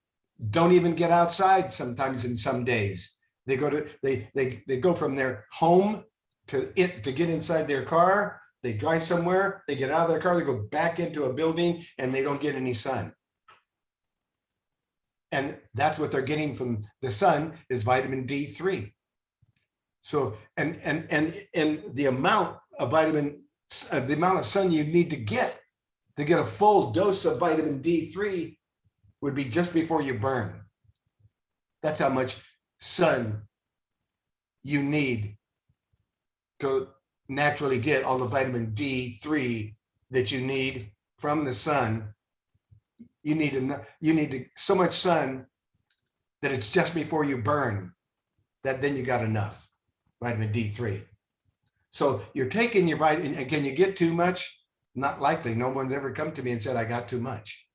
don't even get outside sometimes in some days. They go from their home to get inside their car. They drive somewhere, they get out of their car, they go back into a building, and they don't get any sun. And that's what they're getting from the sun, is vitamin D3. So, and the amount of the amount of sun you need to get a full dose of vitamin D3 would be just before you burn. That's how much sun you need to naturally get all the vitamin D3 that you need from the sun. You need so much sun that it's just before you burn, that then you got enough vitamin D3. So you're taking your vitamin, and can you get too much? Not likely. No one's ever come to me and said I got too much.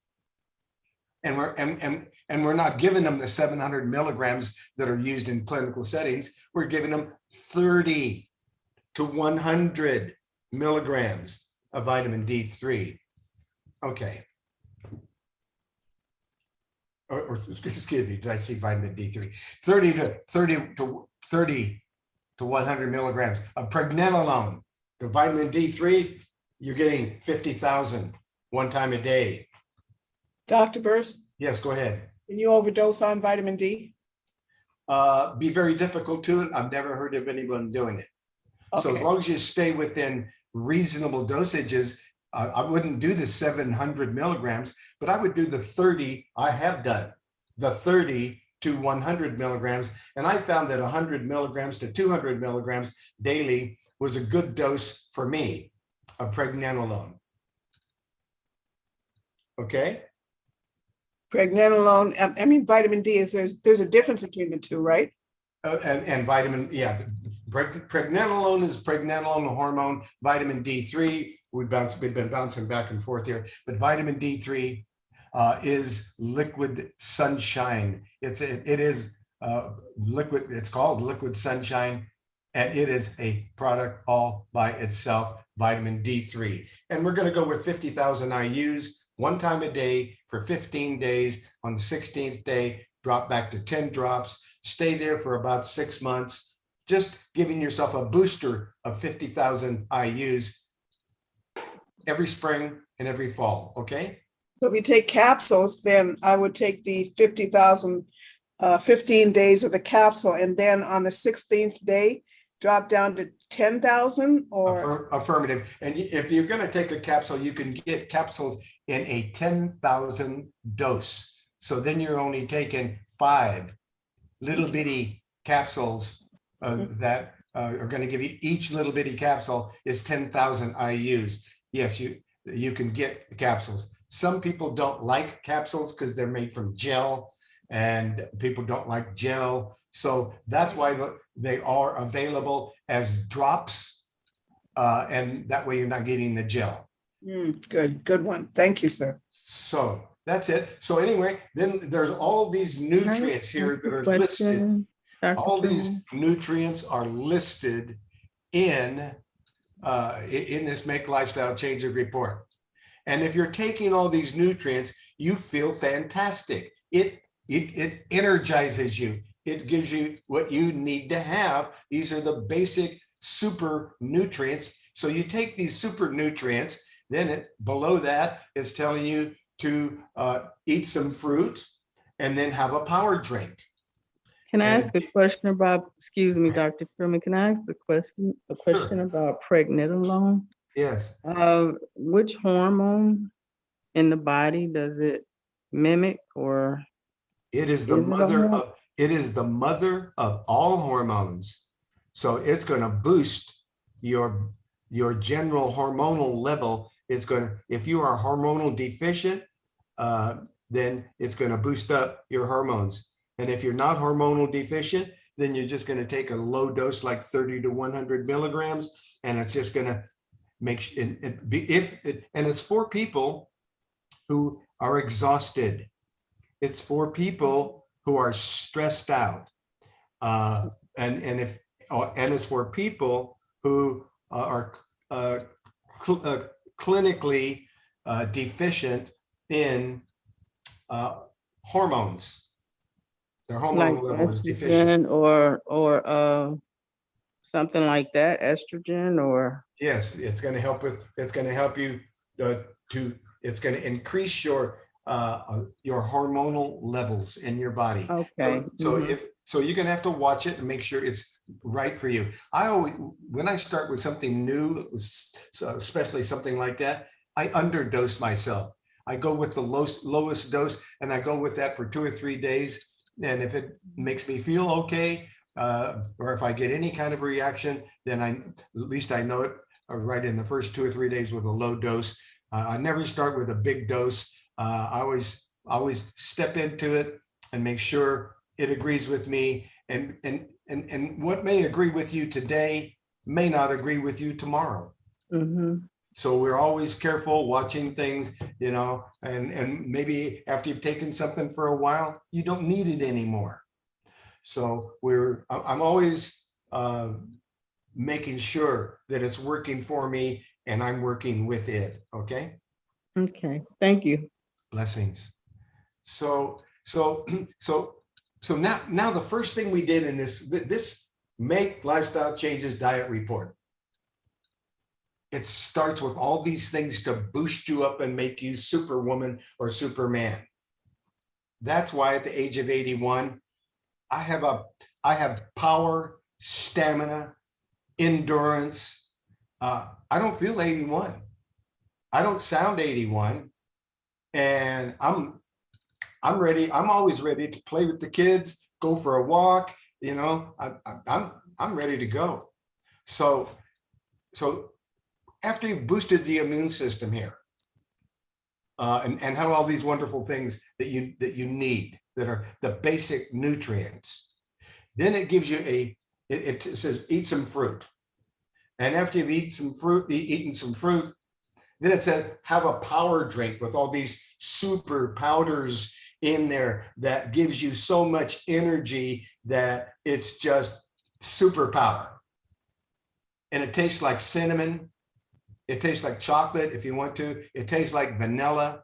And we're not giving them the 700 milligrams that are used in clinical settings. We're giving them 30 to 100 milligrams of vitamin D3. Okay. Or excuse me, did I see vitamin D3? 30 to 100 milligrams of pregnenolone. The vitamin D3, you're getting 50,000 one time a day. Dr. Burst? Yes, go ahead. Can you overdose on vitamin D? be very difficult to it. I've never heard of anyone doing it. So as Okay. long as you stay within reasonable dosages, I wouldn't do the 700 milligrams, but I would do the 30. I have done the 30 to 100 milligrams. And I found that 100 milligrams to 200 milligrams daily was a good dose for me of pregnenolone. Okay. Pregnenolone, I mean, vitamin D is there's a difference between the two, right? And vitamin, yeah, pregnenolone is pregnenolone hormone. Vitamin D3, we've been bouncing back and forth here, but vitamin D3 is liquid sunshine. It is liquid. It's called liquid sunshine, and it is a product all by itself. Vitamin D3, and we're going to go with 50,000 IUs one time a day for 15 days. On the 16th day, drop back to 10 drops. Stay there for about 6 months, just giving yourself a booster of 50,000 IUs every spring and every fall. Okay. So if you take capsules, then I would take the 50,000, 15 days of the capsule, and then on the 16th day, drop down to 10,000 or? Affirmative. And if you're going to take a capsule, you can get capsules in a 10,000 dose. So then you're only taking 5 little bitty capsules that are going to give you, each little bitty capsule is 10,000 IUs. Yes, you can get capsules. Some people don't like capsules because they're made from gel, and people don't like gel. So that's why they are available as drops. And that way you're not getting the gel. Good one. Thank you, sir. So that's it. So anyway, then there's all these nutrients here that are listed. All these nutrients are listed in this Make Lifestyle Changes report. And if you're taking all these nutrients, you feel fantastic. It energizes you. It gives you what you need to have. These are the basic super nutrients. So you take these super nutrients, then below that is telling you to eat some fruit and then have a power drink. Can I ask a question about, excuse me, Dr. Truman, can I ask a question Sure. about pregnenolone? Yes. Which hormone in the body does it mimic, or? It is the mother of all hormones. So it's going to boost your general hormonal level. It's going to, if you are hormonal deficient, then it's going to boost up your hormones. And if you're not hormonal deficient, then you're just going to take a low dose, like 30 to 100 milligrams, and it's just going to make and it's for people who are exhausted. It's for people who are stressed out, and it's for people who are clinically deficient in hormones. Their hormone level is deficient, or something like that, estrogen, or? Yes, it's going to help with. It's going to help you It's going to increase your hormonal levels in your body. Okay. So you're going to have to watch it and make sure it's right for you. When I start with something new, especially something like that, I underdose myself. I go with the lowest dose, and I go with that for 2 or 3 days. And if it makes me feel okay, or if I get any kind of reaction, then at least I know it right in the first 2 or 3 days with a low dose. I never start with a big dose. I always step into it and make sure it agrees with me. And what may agree with you today may not agree with you tomorrow. Mm-hmm. So we're always careful watching things, and maybe after you've taken something for a while, you don't need it anymore. So I'm always making sure that it's working for me and I'm working with it. Okay. Okay. Thank you. Blessings. So now the first thing we did in this Make Lifestyle Changes diet report, it starts with all these things to boost you up and make you superwoman or superman. That's why at the age of 81, I have power, stamina, endurance. I don't feel 81. I don't sound 81. And I'm ready. I'm always ready to play with the kids, go for a walk. You know, I'm ready to go. So after you've boosted the immune system here, and have all these wonderful things that you need, that are the basic nutrients, then it gives you it says eat some fruit. And after you've eaten some fruit, then it says have a power drink with all these super powders in there that gives you so much energy that it's just superpower. And it tastes like cinnamon. It tastes like chocolate if you want to. It tastes like vanilla.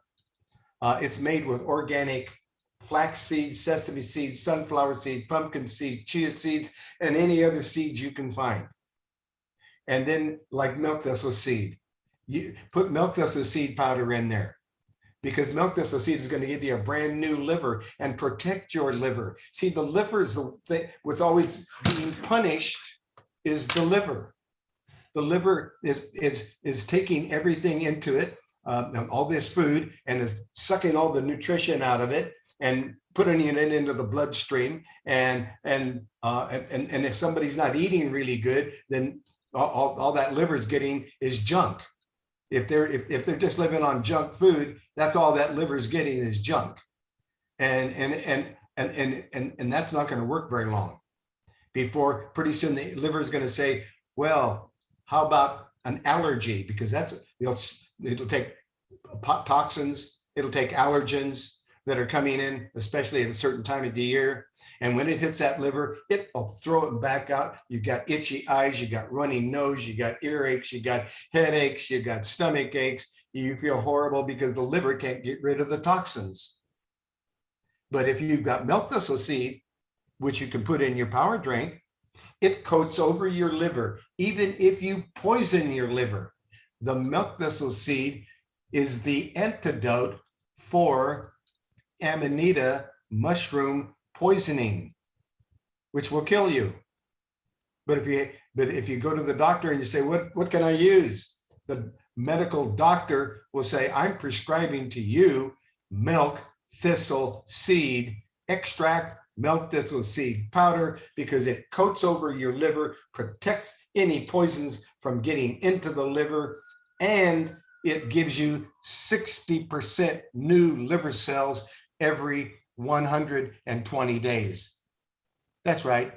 It's made with organic flax seeds, sesame seeds, sunflower seeds, pumpkin seeds, chia seeds, and any other seeds you can find. And then like milk thistle seed. You put milk thistle seed powder in there, because milk thistle seed is going to give you a brand new liver and protect your liver. See, the liver is the thing. What's always being punished is the liver. The liver is taking everything into it, all this food, and is sucking all the nutrition out of it and putting it into the bloodstream. And if somebody's not eating really good, then all that liver is getting is junk. If they're just living on junk food, that's all that liver is getting is junk, and that's not going to work very long. Before pretty soon the liver is going to say, well, how about an allergy? Because it'll take toxins, it'll take allergens that are coming in, especially at a certain time of the year. And when it hits that liver, it'll throw it back out. You got itchy eyes, you got runny nose, you got earaches, you got headaches, you got stomach aches. You feel horrible because the liver can't get rid of the toxins. But if you've got milk thistle seed, which you can put in your power drink, it coats over your liver. Even if you poison your liver, the milk thistle seed is the antidote for Amanita mushroom poisoning, which will kill you. But if you go to the doctor and you say, what can I use? The medical doctor will say, I'm prescribing to you milk thistle seed extract, milk thistle seed powder, because it coats over your liver, protects any poisons from getting into the liver, and it gives you 60% new liver cells every 120 days. That's right.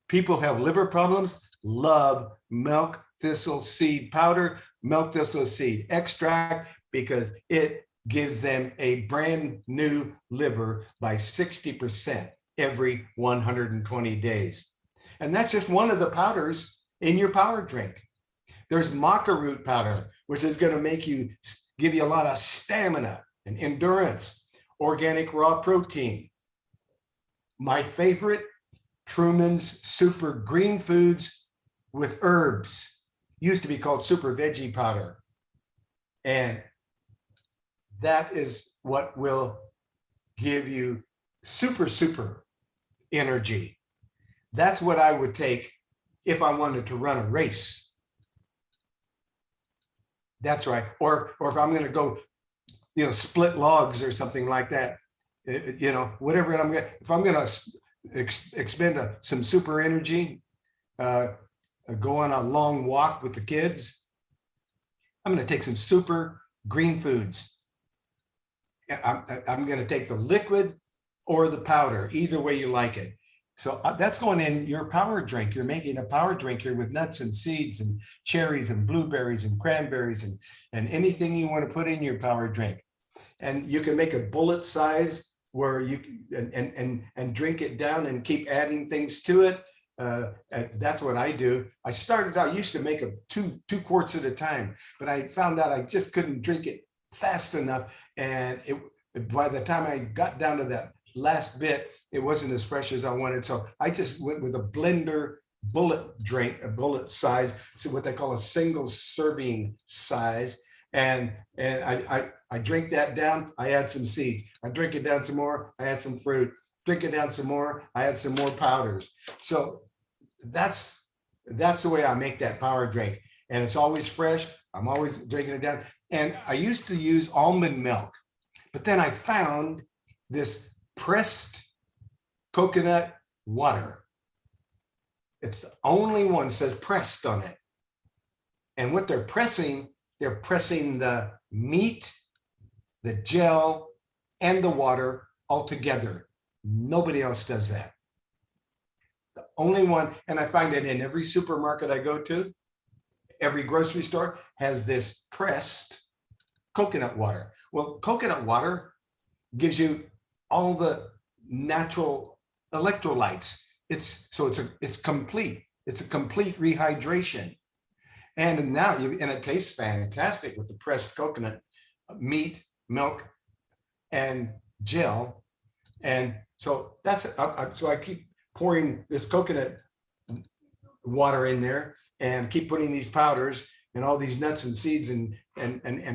People have liver problems, love milk thistle seed powder, milk thistle seed extract, because it gives them a brand new liver by 60% every 120 days. And that's just one of the powders in your power drink. There's maca root powder, which is going to give you a lot of stamina and endurance. Organic raw protein. My favorite, Truman's Super Green Foods with Herbs. Used to be called Super Veggie Powder. And that is what will give you super energy. That's what I would take if I wanted to run a race. That's right. Or if I'm going to go, split logs or something like that, whatever. If I'm going to expend some super energy, go on a long walk with the kids, I'm going to take some super green foods. I'm going to take the liquid or the powder, either way you like it. So that's going in your power drink. You're making a power drink here with nuts and seeds and cherries and blueberries and cranberries and anything you want to put in your power drink. And you can make a bullet size where you and drink it down and keep adding things to it. That's what I do. I used to make a two quarts at a time, but I found out I just couldn't drink it fast enough. And by the time I got down to that last bit, it wasn't as fresh as I wanted. So I just went with a blender bullet drink, a bullet size, so what they call a single serving size. And I drink that down, I add some seeds. I drink it down some more, I add some fruit. drink it down some more. I had some more powders. So that's the way I make that power drink. And it's always fresh. I'm always drinking it down. And I used to use almond milk, but then I found this pressed coconut water. It's the only one that says pressed on it. And what they're pressing the meat, the gel, and the water all together. Nobody else does that. The only one, and I find it in every supermarket I go to, every grocery store has this pressed coconut water. Well, coconut water gives you all the natural electrolytes. It's complete. It's a complete rehydration. And now and it tastes fantastic with the pressed coconut, meat, milk, and gel. And so so I keep pouring this coconut water in there and keep putting these powders and all these nuts and seeds and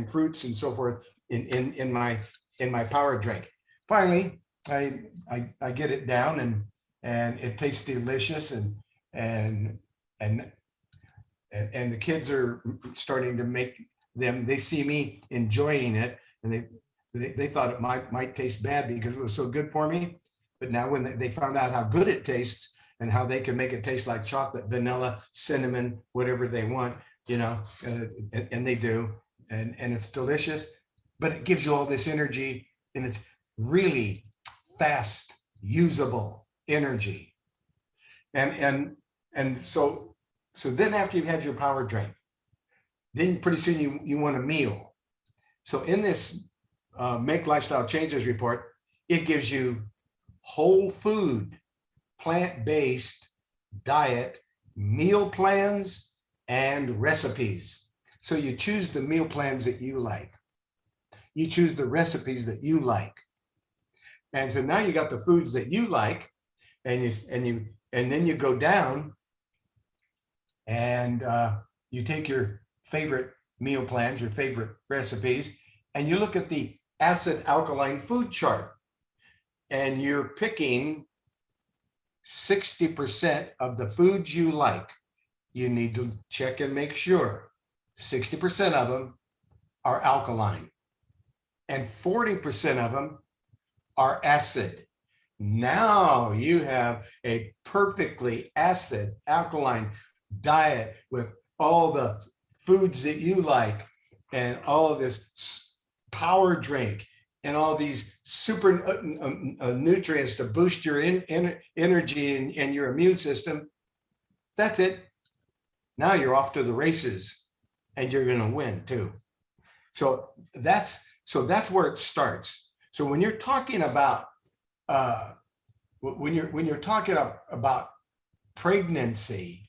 fruits and so forth in my power drink. Finally, I get it down and it tastes delicious and the kids are starting to make them, they see me enjoying it, and they thought it might taste bad because it was so good for me. But now when they found out how good it tastes and how they can make it taste like chocolate, vanilla, cinnamon, whatever they want, and they do, and it's delicious, but it gives you all this energy, and it's really fast, usable energy. And so then after you've had your power drink, then pretty soon you want a meal. So in this Make Lifestyle Changes report, it gives you whole food, plant-based diet, meal plans, and recipes. So you choose the meal plans that you like. You choose the recipes that you like. And so now you got the foods that you like, and then you go down and you take your favorite meal plans, your favorite recipes, and you look at the acid alkaline food chart, and you're picking 60% of the foods you like. You need to check and make sure 60% of them are alkaline and 40% of them are acid. Now you have a perfectly acid alkaline diet with all the foods that you like and all of this power drink and all these super nutrients to boost your energy and your immune system. That's it. Now you're off to the races, and you're going to win too. So that's where it starts. So when you're talking about when you're talking about pregnancy,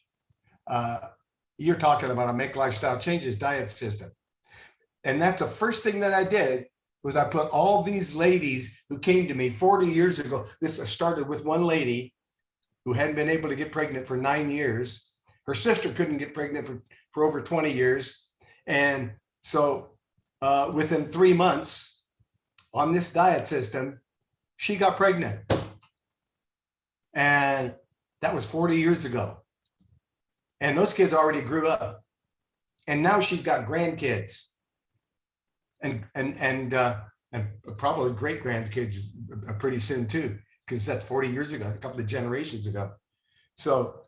you're talking about a Make Lifestyle Changes diet system. And that's the first thing that I did was I put all these ladies who came to me 40 years ago. This started with one lady who hadn't been able to get pregnant for 9 years. Her sister couldn't get pregnant for over 20 years. And so within 3 months on this diet system, she got pregnant. And that was 40 years ago. And those kids already grew up. And now she's got grandkids. And probably great grandkids pretty soon too, because that's 40 years ago, a couple of generations ago. So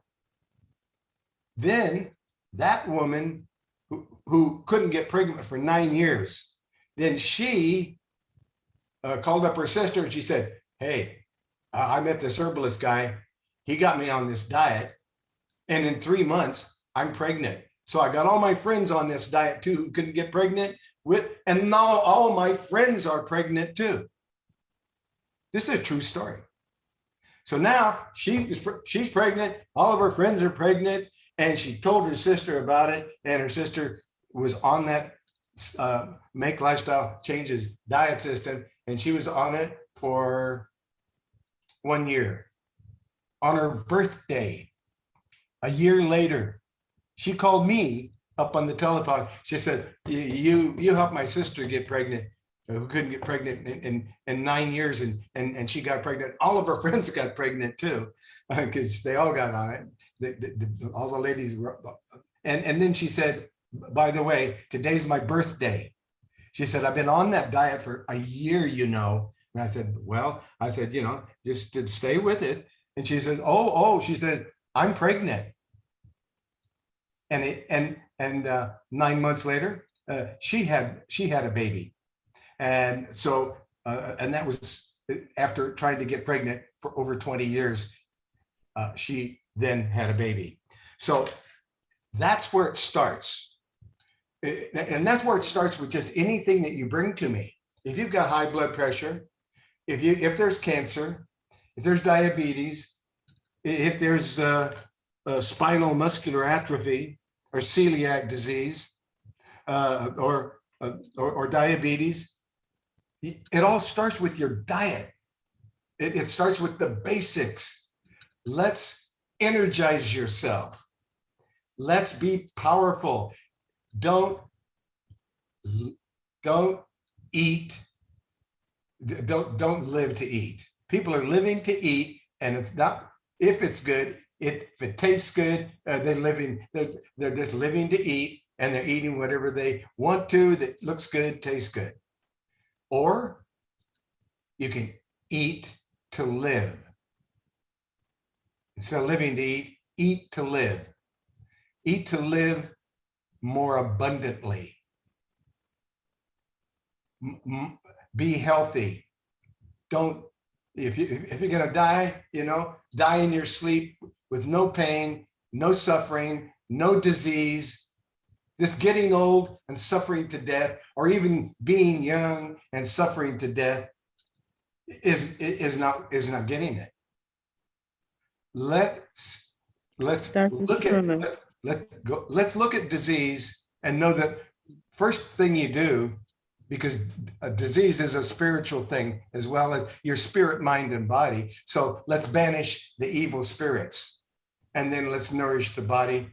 then that woman who couldn't get pregnant for 9 years, then she called up her sister and she said, hey, I met this herbalist guy. He got me on this diet. And in 3 months, I'm pregnant. So I got all my friends on this diet too who couldn't get pregnant and now all my friends are pregnant too. This is a true story. So now she's pregnant, all of her friends are pregnant, and she told her sister about it, and her sister was on that Make Lifestyle Changes diet system, and she was on it for 1 year. On her birthday, a year later, she called me up on the telephone. She said, you helped my sister get pregnant. who couldn't get pregnant in 9 years, and she got pregnant. All of her friends got pregnant too, because they all got on it. All the ladies were, and then she said, by the way, today's my birthday. She said, I've been on that diet for a year, you know. And I said, well, you know, just to stay with it. And she said, she said, I'm pregnant. And 9 months later, she had a baby. And so, and that was after trying to get pregnant for over 20 years, she then had a baby. So that's where it starts. And that's where it starts with just anything that you bring to me. If you've got high blood pressure, if there's cancer, if there's diabetes, if there's spinal muscular atrophy or celiac disease, or diabetes, it all starts with your diet. It starts with the basics. Let's energize yourself. Let's be powerful. Don't eat. Don't live to eat. People are living to eat, and it's not if it's good. If it tastes good, they're just living to eat, and they're eating whatever they want to that looks good, tastes good. Or you can eat to live. Instead of living to eat, eat to live. Eat to live more abundantly. Be healthy. Don't, if you're gonna die, you know, die in your sleep with no pain, no suffering, no disease. This getting old and suffering to death, or even being young and suffering to death, is not getting it. Let's look at let's look at disease and know that first thing you do, because a disease is a spiritual thing as well as your spirit, mind, and body. So let's banish the evil spirits, and then let's nourish the body,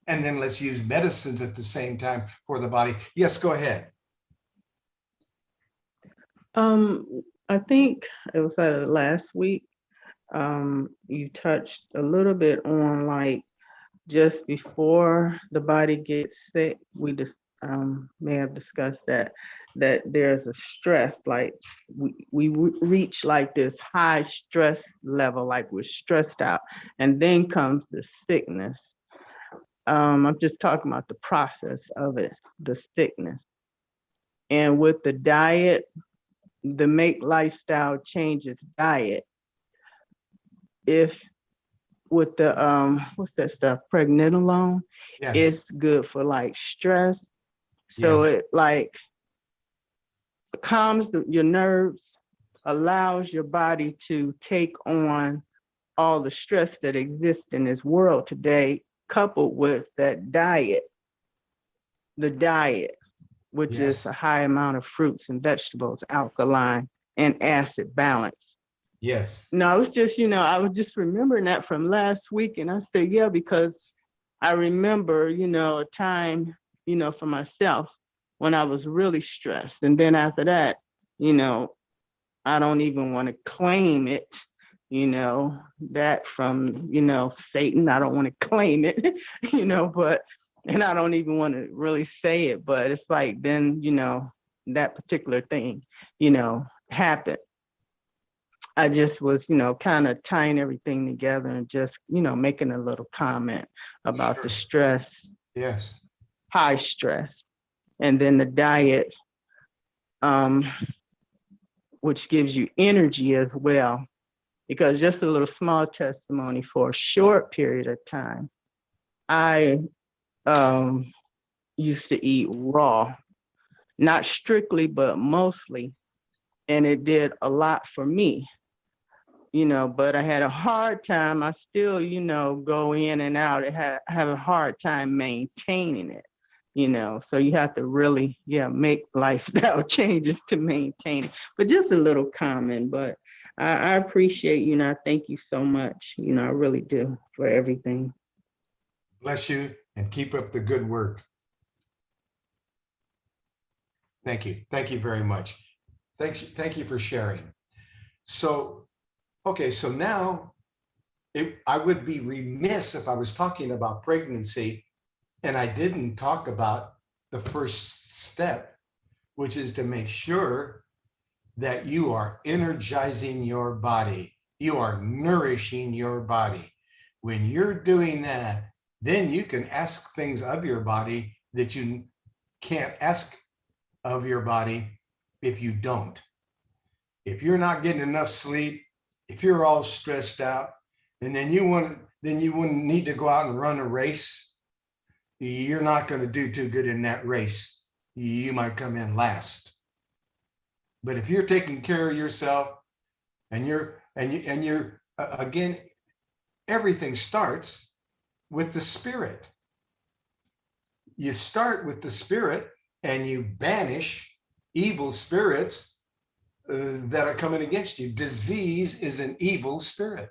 and then let's use medicines at the same time for the body. Yes, go ahead. I think it was last week. You touched a little bit on like just before the body gets sick. We just may have discussed that there's a stress, like we reach like this high stress level, like we're stressed out, and then comes the sickness. I'm just talking about the process of it, the sickness. And with the diet, the make lifestyle changes diet. If with the what's that stuff, pregnenolone, Yes. it's good for like stress. So Yes. it like calms your nerves, allows your body to take on all the stress that exists in this world today, coupled with that diet, the diet, which Yes. is a high amount of fruits and vegetables, alkaline and acid balance. Yes. No, I was just, I was just remembering that from last week. And I said, yeah, because I remember, a time, for myself when I was really stressed. And then after that, I don't even want to claim it, that from, Satan. I don't want to claim it, but, and I don't even want to really say it, but it's like then, that particular thing, happened. I just was, kind of tying everything together and just, making a little comment about the stress. Yes. High stress. And then the diet, which gives you energy as well. Because just a little small testimony, for a short period of time, I used to eat raw, not strictly, but mostly. And it did a lot for me. But I had a hard time. I still, go in and out. I have a hard time maintaining it, so you have to really, make lifestyle changes to maintain it. But just a little comment, but I appreciate, I thank you so much, I really do, for everything. Bless you and keep up the good work. Thank you. Thank you very much. Thank you for sharing. So, okay, so now I would be remiss if I was talking about pregnancy and I didn't talk about the first step, which is to make sure that you are energizing your body. You are nourishing your body. When you're doing that, then you can ask things of your body that you can't ask of your body if you don't. If you're not getting enough sleep, if you're all stressed out, and then you wouldn't need to go out and run a race, you're not going to do too good in that race. You might come in last. But if you're taking care of yourself and you're again, everything starts with the spirit. You start with the spirit and you banish evil spirits that are coming against you. Disease is an evil spirit.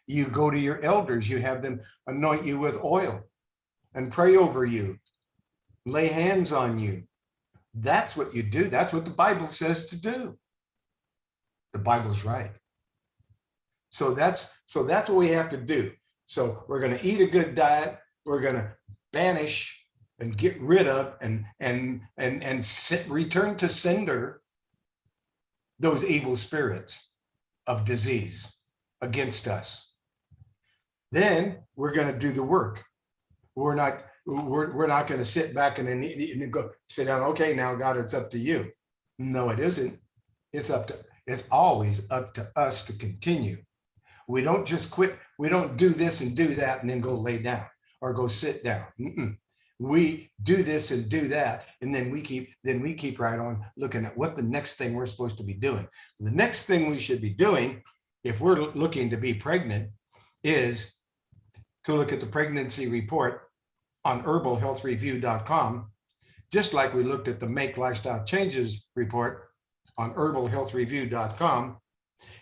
You go to your elders, you have them anoint you with oil and pray over you, lay hands on you. That's what you do. That's what the Bible says to do. The Bible's right. So that's what we have to do. So we're going to eat a good diet. We're going to banish and get rid of and return to sender those evil spirits of disease against us. Then we're going to do the work. We're not going to sit back and go sit down. Okay, now God, it's up to you. No, it isn't. It's always up to us to continue. We don't just quit. We don't do this and do that and then go lay down or go sit down. We do this and do that, and then we keep right on looking at what the next thing we're supposed to be doing. The next thing we should be doing, if we're looking to be pregnant, is to look at the pregnancy report on herbalhealthreview.com, just like we looked at the Make Lifestyle Changes report on herbalhealthreview.com.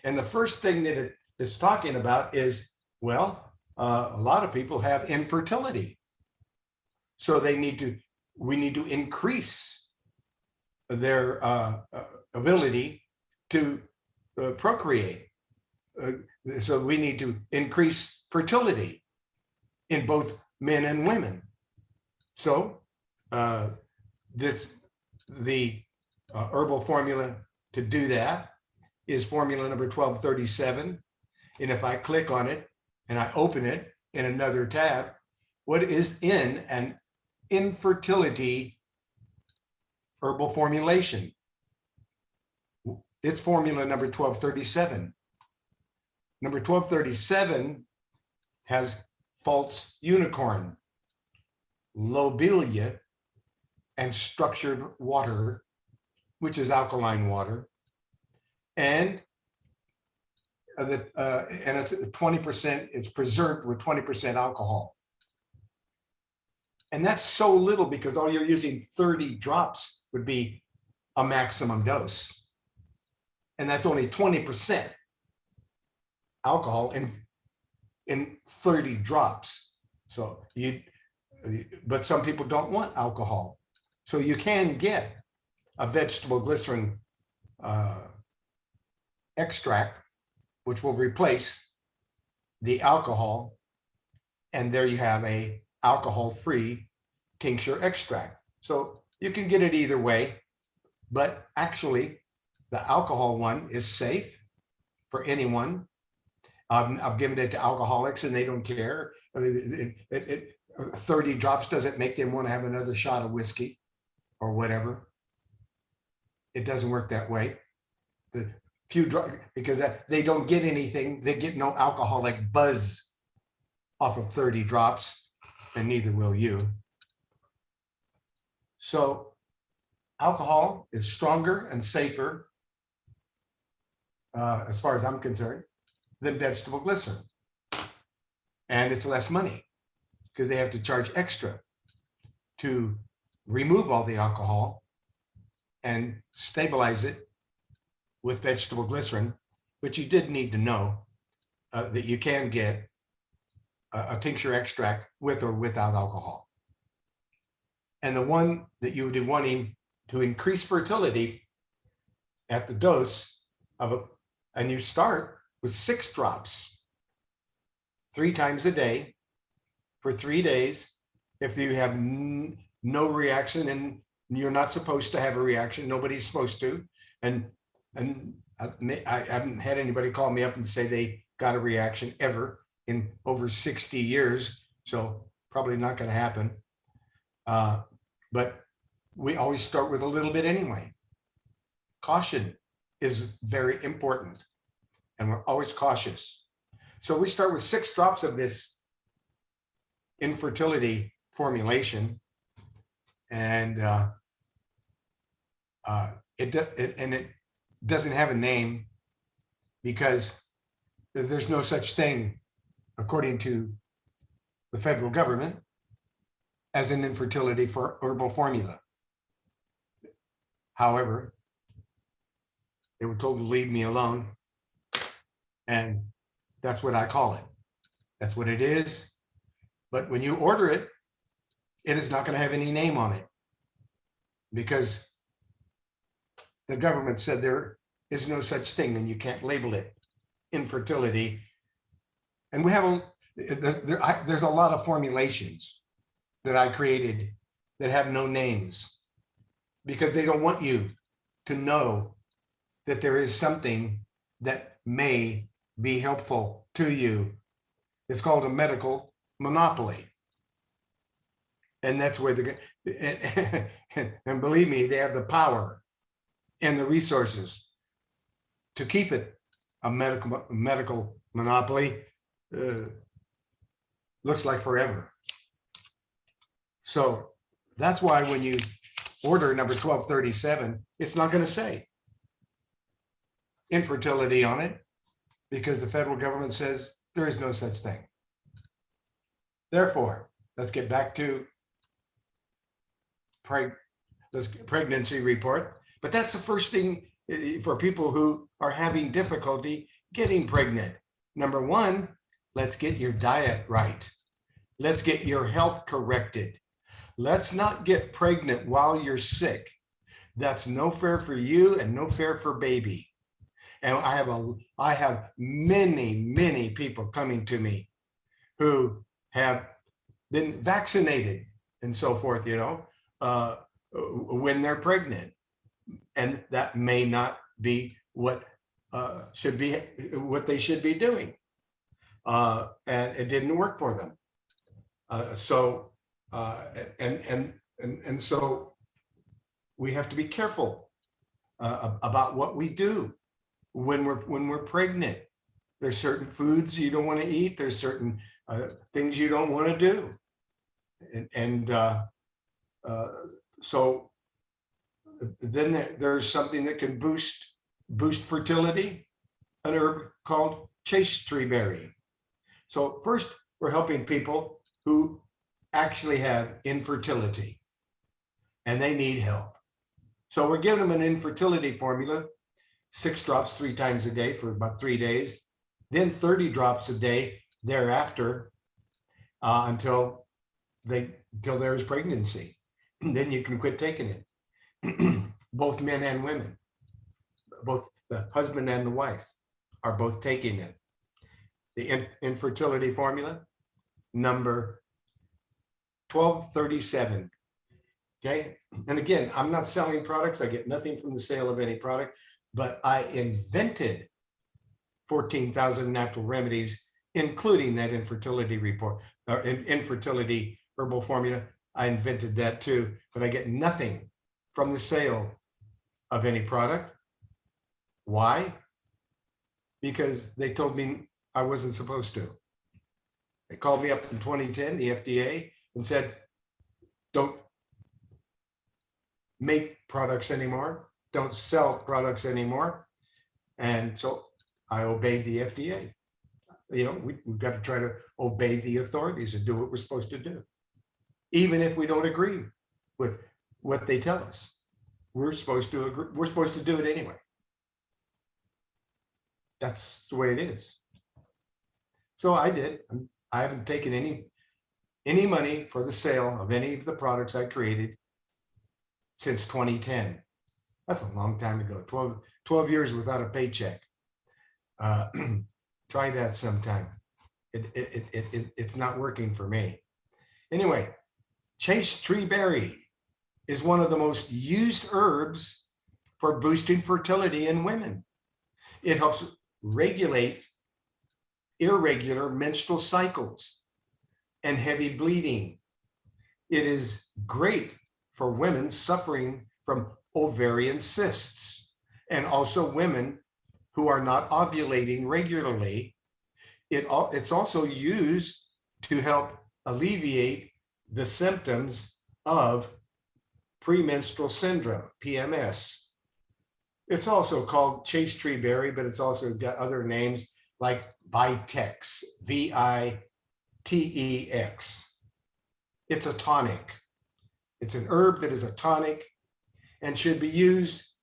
And the first thing that it's talking about is, well, a lot of people have infertility. So we need to increase their ability to procreate. So we need to increase fertility in both men and women. So the herbal formula to do that is formula number 1237. And if I click on it and I open it in another tab, what is in an infertility herbal formulation? It's formula number 1237. Number 1237 has false unicorn, lobelia, and structured water, which is alkaline water, and it's 20%. It's preserved with 20% alcohol, and that's so little because all you're using 30 drops would be a maximum dose, and that's only 20% alcohol in 30 drops. So but some people don't want alcohol. So you can get a vegetable glycerin extract, which will replace the alcohol. And there you have a alcohol-free tincture extract. So you can get it either way, but actually the alcohol one is safe for anyone. I've given it to alcoholics and they don't care. 30 drops doesn't make them want to have another shot of whiskey or whatever. It doesn't work that way. The few drops, because they don't get anything. They get no alcoholic buzz off of 30 drops, and neither will you. So alcohol is stronger and safer, as far as I'm concerned, than vegetable glycerin. And it's less money because they have to charge extra to remove all the alcohol and stabilize it with vegetable glycerin. But you did need to know that you can get a tincture extract with or without alcohol. And the one that you would be wanting to increase fertility at the dose and you start with 6 drops 3 times a day for 3 days. If you have no reaction, and you're not supposed to have a reaction, nobody's supposed to. And I haven't had anybody call me up and say they got a reaction ever in over 60 years. So probably not going to happen. But we always start with a little bit anyway. Caution is very important, and we're always cautious. So we start with 6 drops of this infertility formulation, and it doesn't have a name because there's no such thing, according to the federal government, as an infertility for herbal formula. However, they were told to leave me alone, and that's what I call it. That's what it is. But when you order it, it is not going to have any name on it, because the government said there is no such thing and you can't label it infertility. And we have there's a lot of formulations that I created that have no names, because they don't want you to know that there is something that may be helpful to you. It's called a medical monopoly. And that's where and believe me, they have the power and the resources to keep it a medical monopoly. Looks like forever. So that's why when you order number 1237, it's not going to say infertility on it, because the federal government says there is no such thing. Therefore, let's get back to pregnancy report. But that's the first thing for people who are having difficulty getting pregnant. Number 1, let's get your diet right. Let's get your health corrected. Let's not get pregnant while you're sick. That's no fair for you and no fair for baby. And I have many people coming to me who have been vaccinated and so forth, when they're pregnant. And that may not be what they should be doing. And it didn't work for them. So we have to be careful about what we do when we're pregnant. There's certain foods you don't want to eat. There's certain things you don't want to do. So then there's something that can boost fertility, an herb called chase tree berry. So first, we're helping people who actually have infertility and they need help. So we're giving them an infertility formula, 6 drops 3 times a day for about 3 days, then 30 drops a day thereafter until there's pregnancy. Then you can quit taking it. Both men and women, both the husband and the wife are both taking it. The infertility formula, number 1237. Okay. And again, I'm not selling products. I get nothing from the sale of any product, but I invented 14,000 natural remedies, including that infertility report or infertility herbal formula. I invented that too, but I get nothing from the sale of any product. Why? Because they told me I wasn't supposed to. They called me up in 2010, the FDA, and said, don't make products anymore, don't sell products anymore. And so I obeyed the FDA. We've got to try to obey the authorities and do what we're supposed to do. Even if we don't agree with what they tell us, we're supposed to agree. We're supposed to do it anyway. That's the way it is. So I did. I haven't taken any money for the sale of any of the products I created since 2010. That's a long time ago, 12 years without a paycheck. Try that sometime. It's not working for me. Anyway, chase tree berry is one of the most used herbs for boosting fertility in women. It helps regulate irregular menstrual cycles and heavy bleeding. It is great for women suffering from ovarian cysts and also women who are not ovulating regularly. It's also used to help alleviate the symptoms of premenstrual syndrome, PMS. It's also called chase tree berry, but it's also got other names like Vitex, Vitex. It's a tonic. It's an herb that is a tonic and should be used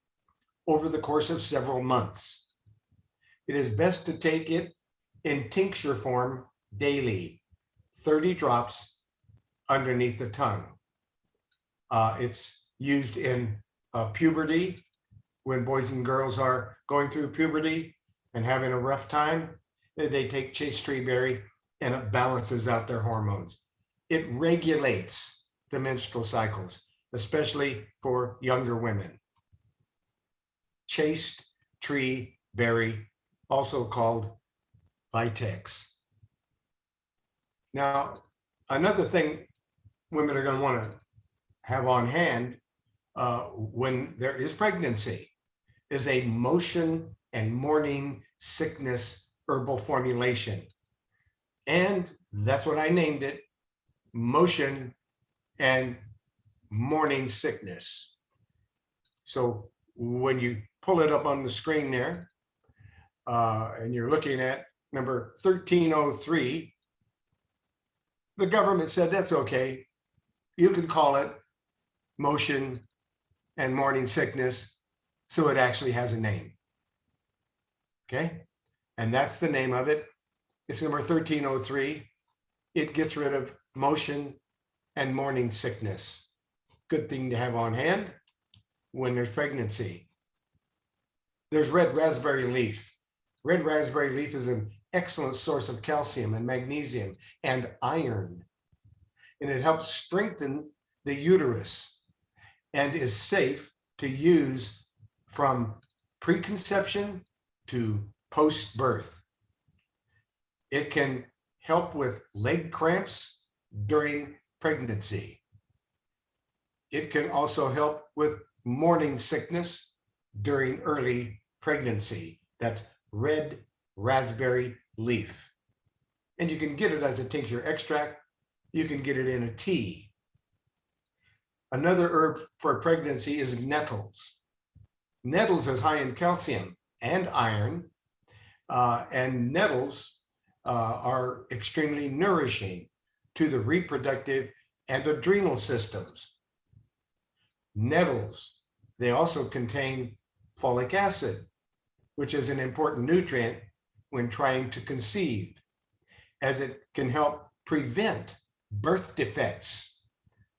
over the course of several months. It is best to take it in tincture form daily, 30 drops underneath the tongue. It's used in puberty, when boys and girls are going through puberty and having a rough time. They take chase tree berry and it balances out their hormones. It regulates the menstrual cycles, especially for younger women. Chase tree berry, also called Vitex. Now, another thing women are going to want to have on hand when there is pregnancy is a motion and morning sickness herbal formulation. And that's what I named it, motion and morning sickness. So when you pull it up on the screen there, and you're looking at number 1303, the government said that's okay. You can call it motion and morning sickness, so it actually has a name. Okay, and that's the name of it. It's number 1303. It gets rid of motion and morning sickness. Good thing to have on hand when there's pregnancy. There's red raspberry leaf. Red raspberry leaf is an excellent source of calcium and magnesium and iron, and it helps strengthen the uterus and is safe to use from preconception to post-birth. It can help with leg cramps during pregnancy. It can also help with morning sickness during early pregnancy. That's red raspberry leaf. And you can get it as a tincture extract. You can get it in a tea. Another herb for pregnancy is nettles. Nettles is high in calcium and iron, and nettles are extremely nourishing to the reproductive and adrenal systems. Nettles, they also contain folic acid, which is an important nutrient when trying to conceive, as it can help prevent birth defects.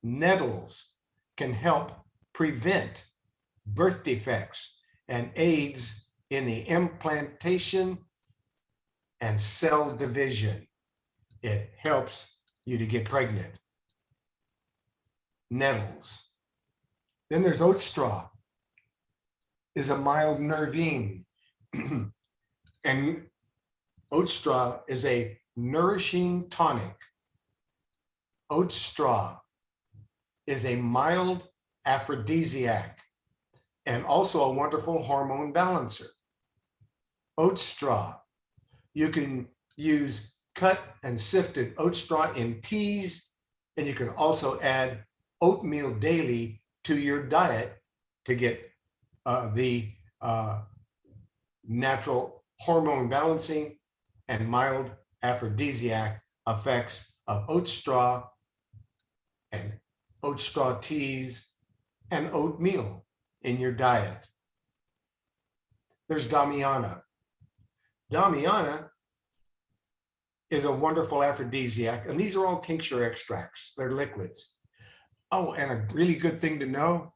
Nettles can help prevent birth defects and aids in the implantation and cell division. It helps you to get pregnant. Nettles. Then there's oat straw. Is a mild nervine. And oat straw is a nourishing tonic. Oat straw is a mild aphrodisiac and also a wonderful hormone balancer. Oat straw, you can use cut and sifted oat straw in teas, and you can also add oatmeal daily to your diet to get the natural hormone balancing and mild aphrodisiac effects of oat straw and oat straw teas and oatmeal in your diet. There's Damiana. Damiana is a wonderful aphrodisiac, and these are all tincture extracts. They're liquids. Oh, and a really good thing to know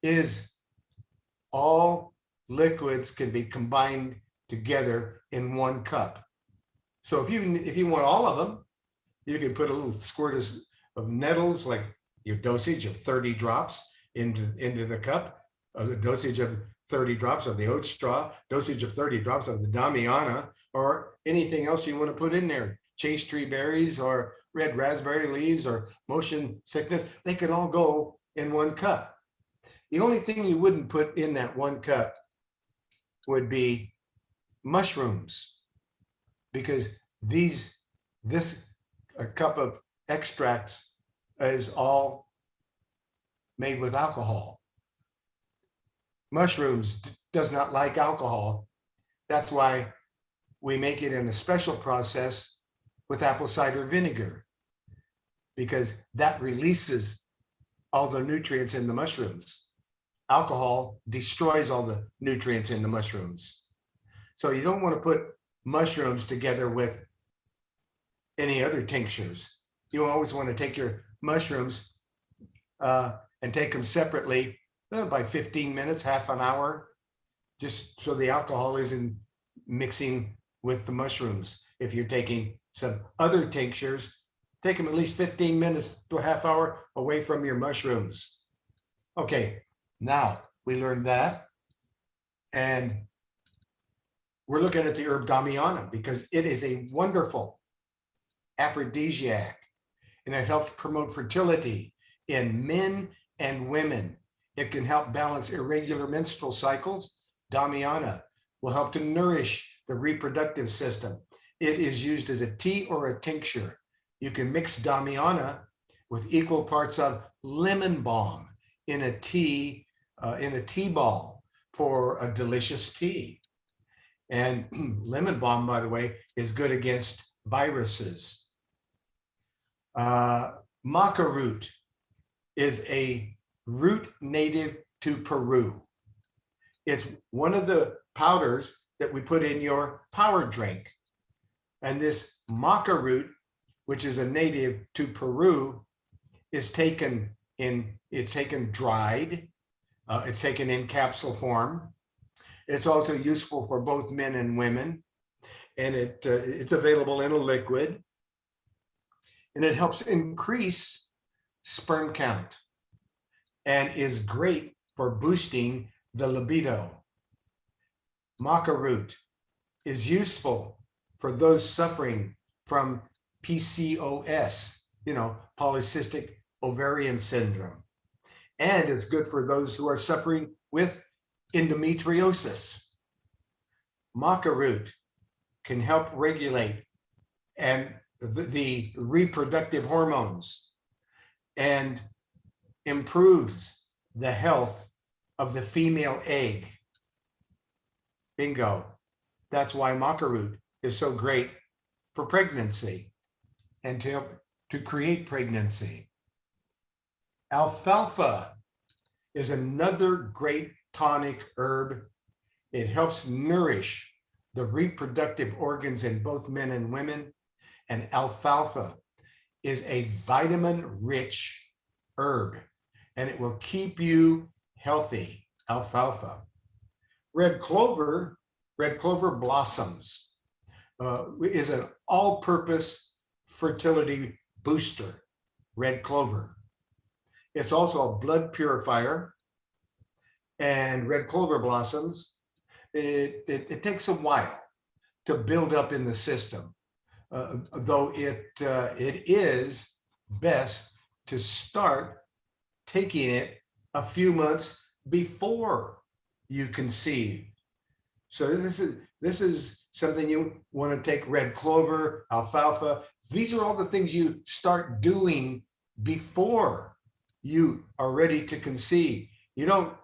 is all liquids can be combined together in 1 cup. So if you want all of them, you can put a little squirt of nettles, like your dosage of 30 drops into the cup, the dosage of 30 drops of the oat straw, dosage of 30 drops of the Damiana, or anything else you want to put in there. Chase tree berries or red raspberry leaves or motion sickness, they can all go in 1 cup. The only thing you wouldn't put in that 1 cup would be mushrooms, because a cup of extracts is all made with alcohol. Mushrooms does not like alcohol. That's why we make it in a special process with apple cider vinegar, because that releases all the nutrients in the mushrooms. Alcohol destroys all the nutrients in the mushrooms. So you don't want to put mushrooms together with any other tinctures. You always want to take your mushrooms and take them separately by 15 minutes, half an hour, just so the alcohol isn't mixing with the mushrooms. If you're taking some other tinctures, take them at least 15 minutes to a half hour away from your mushrooms. Okay, now we learned that. And we're looking at the herb Damiana because it is a wonderful aphrodisiac, and it helps promote fertility in men and women. It can help balance irregular menstrual cycles. Damiana will help to nourish the reproductive system. It is used as a tea or a tincture. You can mix Damiana with equal parts of lemon balm in a tea ball for a delicious tea. And lemon balm, by the way, is good against viruses. Maca root is a root native to Peru. It's one of the powders that we put in your power drink. And this maca root, which is a native to Peru, is taken dried. It's taken in capsule form. It's also useful for both men and women, and it's available in a liquid, and it helps increase sperm count and is great for boosting the libido. Maca root is useful for those suffering from PCOS, polycystic ovarian syndrome, and it's good for those who are suffering with endometriosis. Maca root can help regulate and the reproductive hormones and improves the health of the female egg. Bingo. That's why maca root is so great for pregnancy and to help to create pregnancy. Alfalfa is another great tonic herb. It helps nourish the reproductive organs in both men and women. And alfalfa is a vitamin-rich herb, and it will keep you healthy. Alfalfa. Red clover blossoms is an all-purpose fertility booster. Red clover. It's also a blood purifier. And red clover blossoms, it takes a while to build up in the system, though it is best to start taking it a few months before you conceive. So this is something you want to take: red clover, alfalfa. These are all the things you start doing before you are ready to conceive. You don't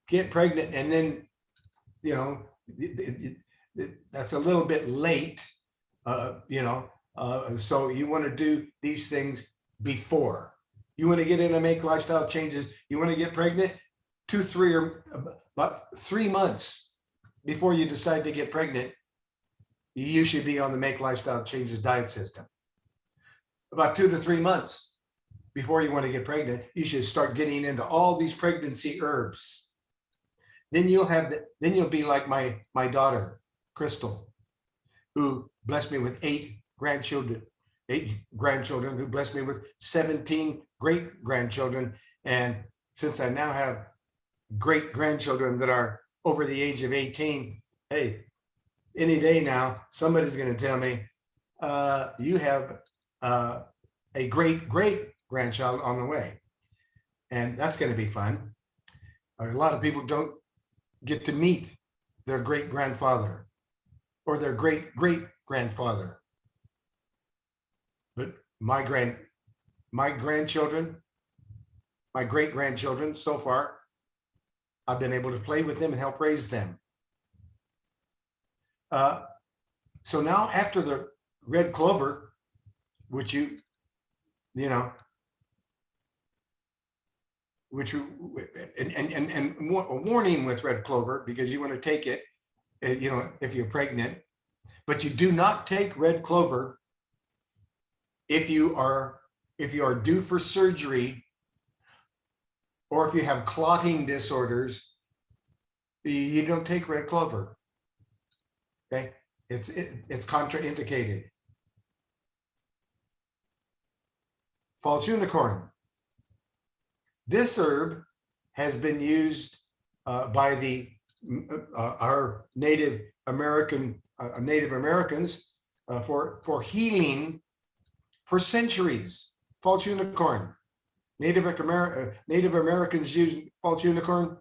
get pregnant and then, that's a little bit late, so you want to do these things before. You want to get in and make lifestyle changes. You want to get pregnant, about 3 months before you decide to get pregnant, you should be on the Make Lifestyle Changes diet system. About 2 to 3 months before you want to get pregnant, you should start getting into all these pregnancy herbs. then then you'll be like my daughter, Crystal, who blessed me with 8 grandchildren, who blessed me with 17 great grandchildren. And since I now have great grandchildren that are over the age of 18, hey, any day now, somebody's going to tell me, you have a great grandchild on the way. And that's going to be fun. A lot of people don't get to meet their great grandfather or their great grandfather. But my grandchildren, my great grandchildren, so far, I've been able to play with them and help raise them. So now after the red clover, which a warning with red clover, because you want to take it, if you're pregnant, but you do not take red clover if you are due for surgery, or if you have clotting disorders. You don't take red clover. Okay, it's contraindicated. False unicorn. This herb has been used by our Native Americans for healing for centuries. False unicorn. Native Americans used false unicorn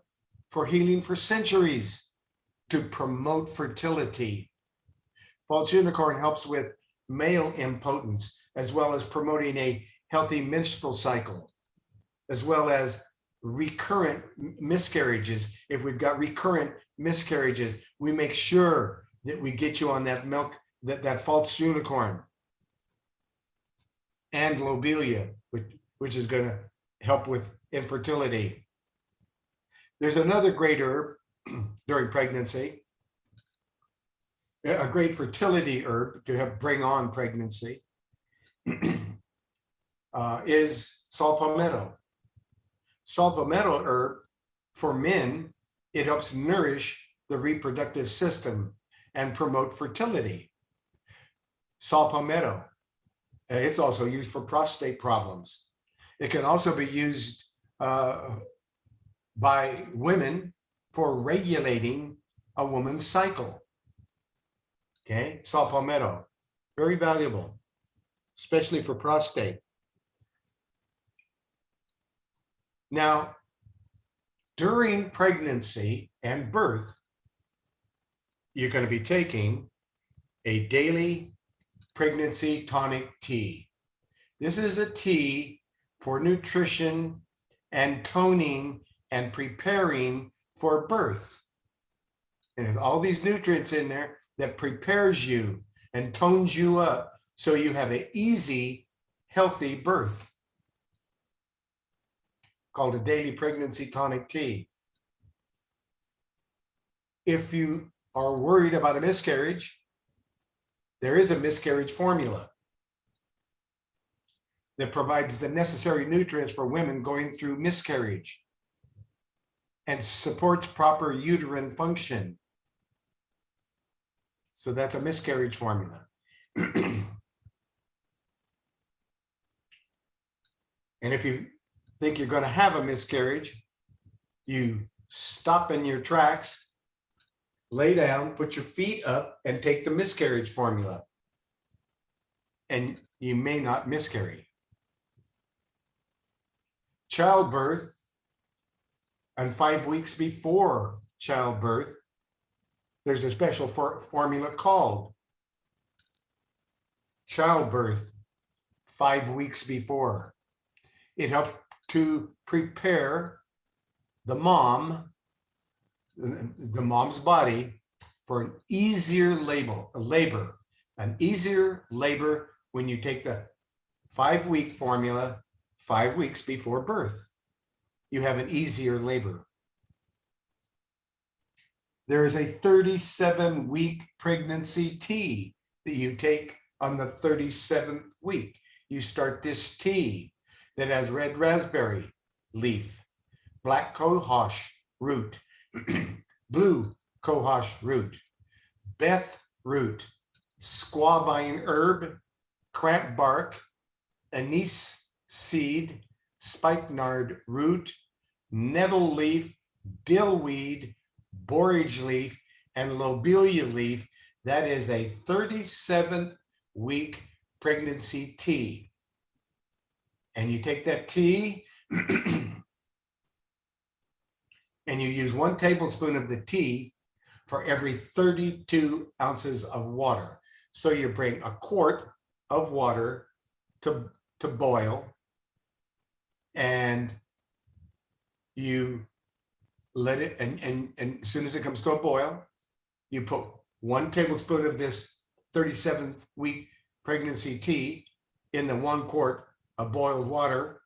for healing for centuries to promote fertility. False unicorn helps with male impotence, as well as promoting a healthy menstrual cycle, as well as recurrent miscarriages. If we've got recurrent miscarriages, we make sure that we get you on that milk, that false unicorn. And lobelia, which is going to help with infertility. There's another great herb during pregnancy, a great fertility herb to help bring on pregnancy, is saw palmetto. Saw palmetto herb, for men, it helps nourish the reproductive system and promote fertility. Saw palmetto, it's also used for prostate problems. It can also be used by women for regulating a woman's cycle. Okay, saw palmetto, very valuable, especially for prostate. Now, during pregnancy and birth, you're going to be taking a daily pregnancy tonic tea. This is a tea for nutrition and toning and preparing for birth. And there's all these nutrients in there that prepares you and tones you up so you have an easy, healthy birth, called a daily pregnancy tonic tea. If you are worried about a miscarriage, there is a miscarriage formula that provides the necessary nutrients for women going through miscarriage and supports proper uterine function. So that's a miscarriage formula. And if you think you're going to have a miscarriage, you stop in your tracks, lay down, put your feet up, and take the miscarriage formula. And you may not miscarry. Childbirth, and 5 weeks before childbirth, there's a special formula called childbirth 5 weeks before. It helps to prepare the mom's body for an easier labor, an easier labor when you take the 5-week formula 5 weeks before birth. You have an easier labor. There is a 37-week pregnancy tea that you take on the 37th week. You start this tea that has red raspberry leaf, black cohosh root, blue cohosh root, Beth root, squabine herb, cramp bark, anise seed, spikenard root, nettle leaf, dill weed, borage leaf, and lobelia leaf. That is a 37th week pregnancy tea. And you take that tea and you use 1 tablespoon of the tea for every 32 ounces of water. So you bring a quart of water to boil, and you let it, and as soon as it comes to a boil, you put 1 tablespoon of this 37th week pregnancy tea in the 1 quart of boiled water,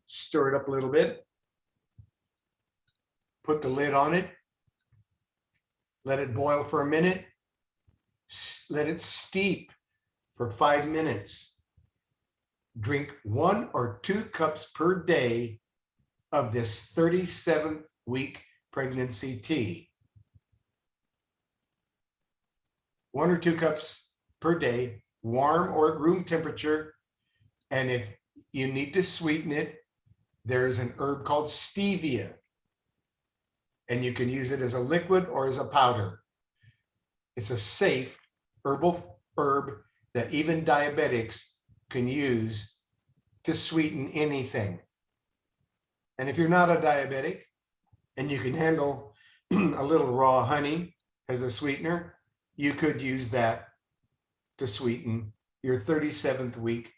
stir it up a little bit, put the lid on it, let it boil for a minute, let it steep for 5 minutes. Drink 1 or 2 cups per day of this 37th week pregnancy tea. 1 or 2 cups per day, warm or at room temperature. And if you need to sweeten it, there is an herb called stevia, and you can use it as a liquid or as a powder. It's a safe herbal herb that even diabetics can use to sweeten anything. And if you're not a diabetic and you can handle a little raw honey as a sweetener, you could use that to sweeten your 37th week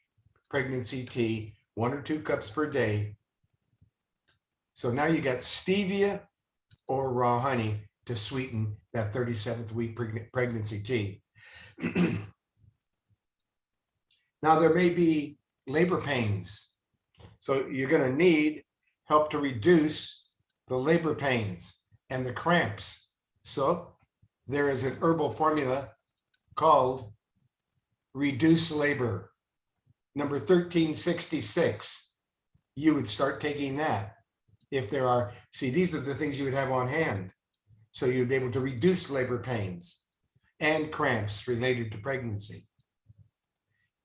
pregnancy tea, 1 or 2 cups per day. So now you got stevia or raw honey to sweeten that 37th week pregnancy tea. Now there may be labor pains. So you're going to need help to reduce the labor pains and the cramps. So there is an herbal formula called Reduce Labor, number 1366. You would start taking that. If there are, see, these are the things you would have on hand. So you'd be able to reduce labor pains and cramps related to pregnancy.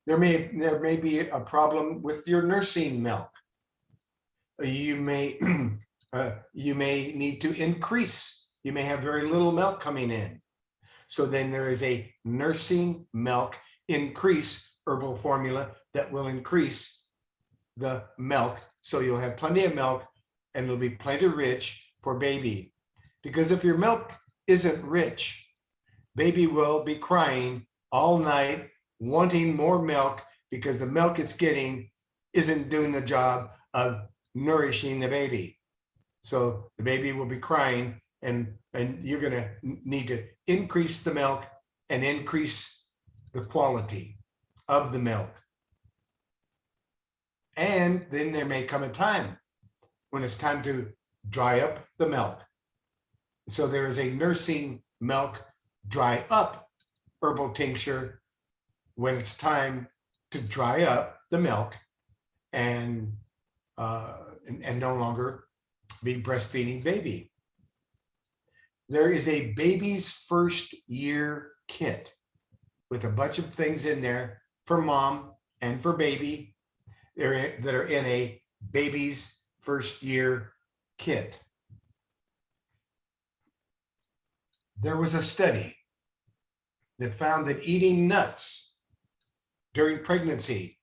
There may be a problem with your nursing milk. You may need to increase. You may have very little milk coming in. So then there is a nursing milk increase herbal formula that will increase the milk. So you'll have plenty of milk and it'll be plenty rich for baby. Because if your milk isn't rich, baby will be crying all night, wanting more milk because the milk it's getting isn't doing the job of nourishing the baby. So the baby will be crying, and you're going to need to increase the milk and increase the quality of the milk. And then there may come a time when it's time to dry up the milk. So there is a nursing milk dry up herbal tincture when it's time to dry up the milk and no longer be breastfeeding baby. There is a baby's first year kit with a bunch of things in there for mom and for baby that are in a baby's first year kit. There was a study that found that eating nuts during pregnancy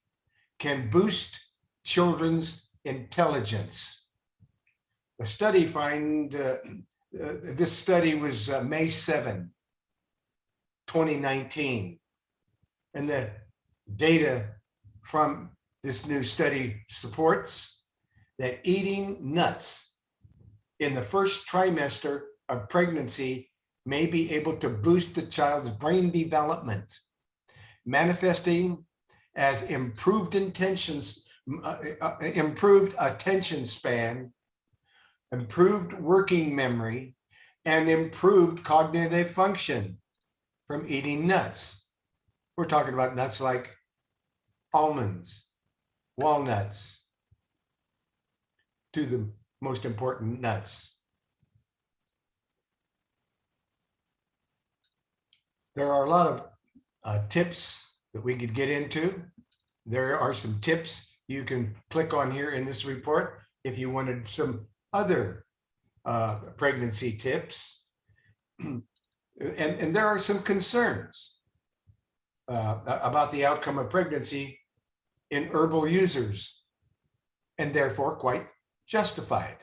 can boost children's intelligence. The study this study was May 7, 2019. And the data from this new study supports that eating nuts in the first trimester of pregnancy may be able to boost the child's brain development, manifesting as improved attention span, improved working memory, and improved cognitive function from eating nuts. We're talking about nuts like almonds, walnuts, to the most important nuts. There are a lot of tips that we could get into. There are some tips you can click on here in this report if you wanted some other pregnancy tips. And there are some concerns about the outcome of pregnancy in herbal users, and therefore quite justified.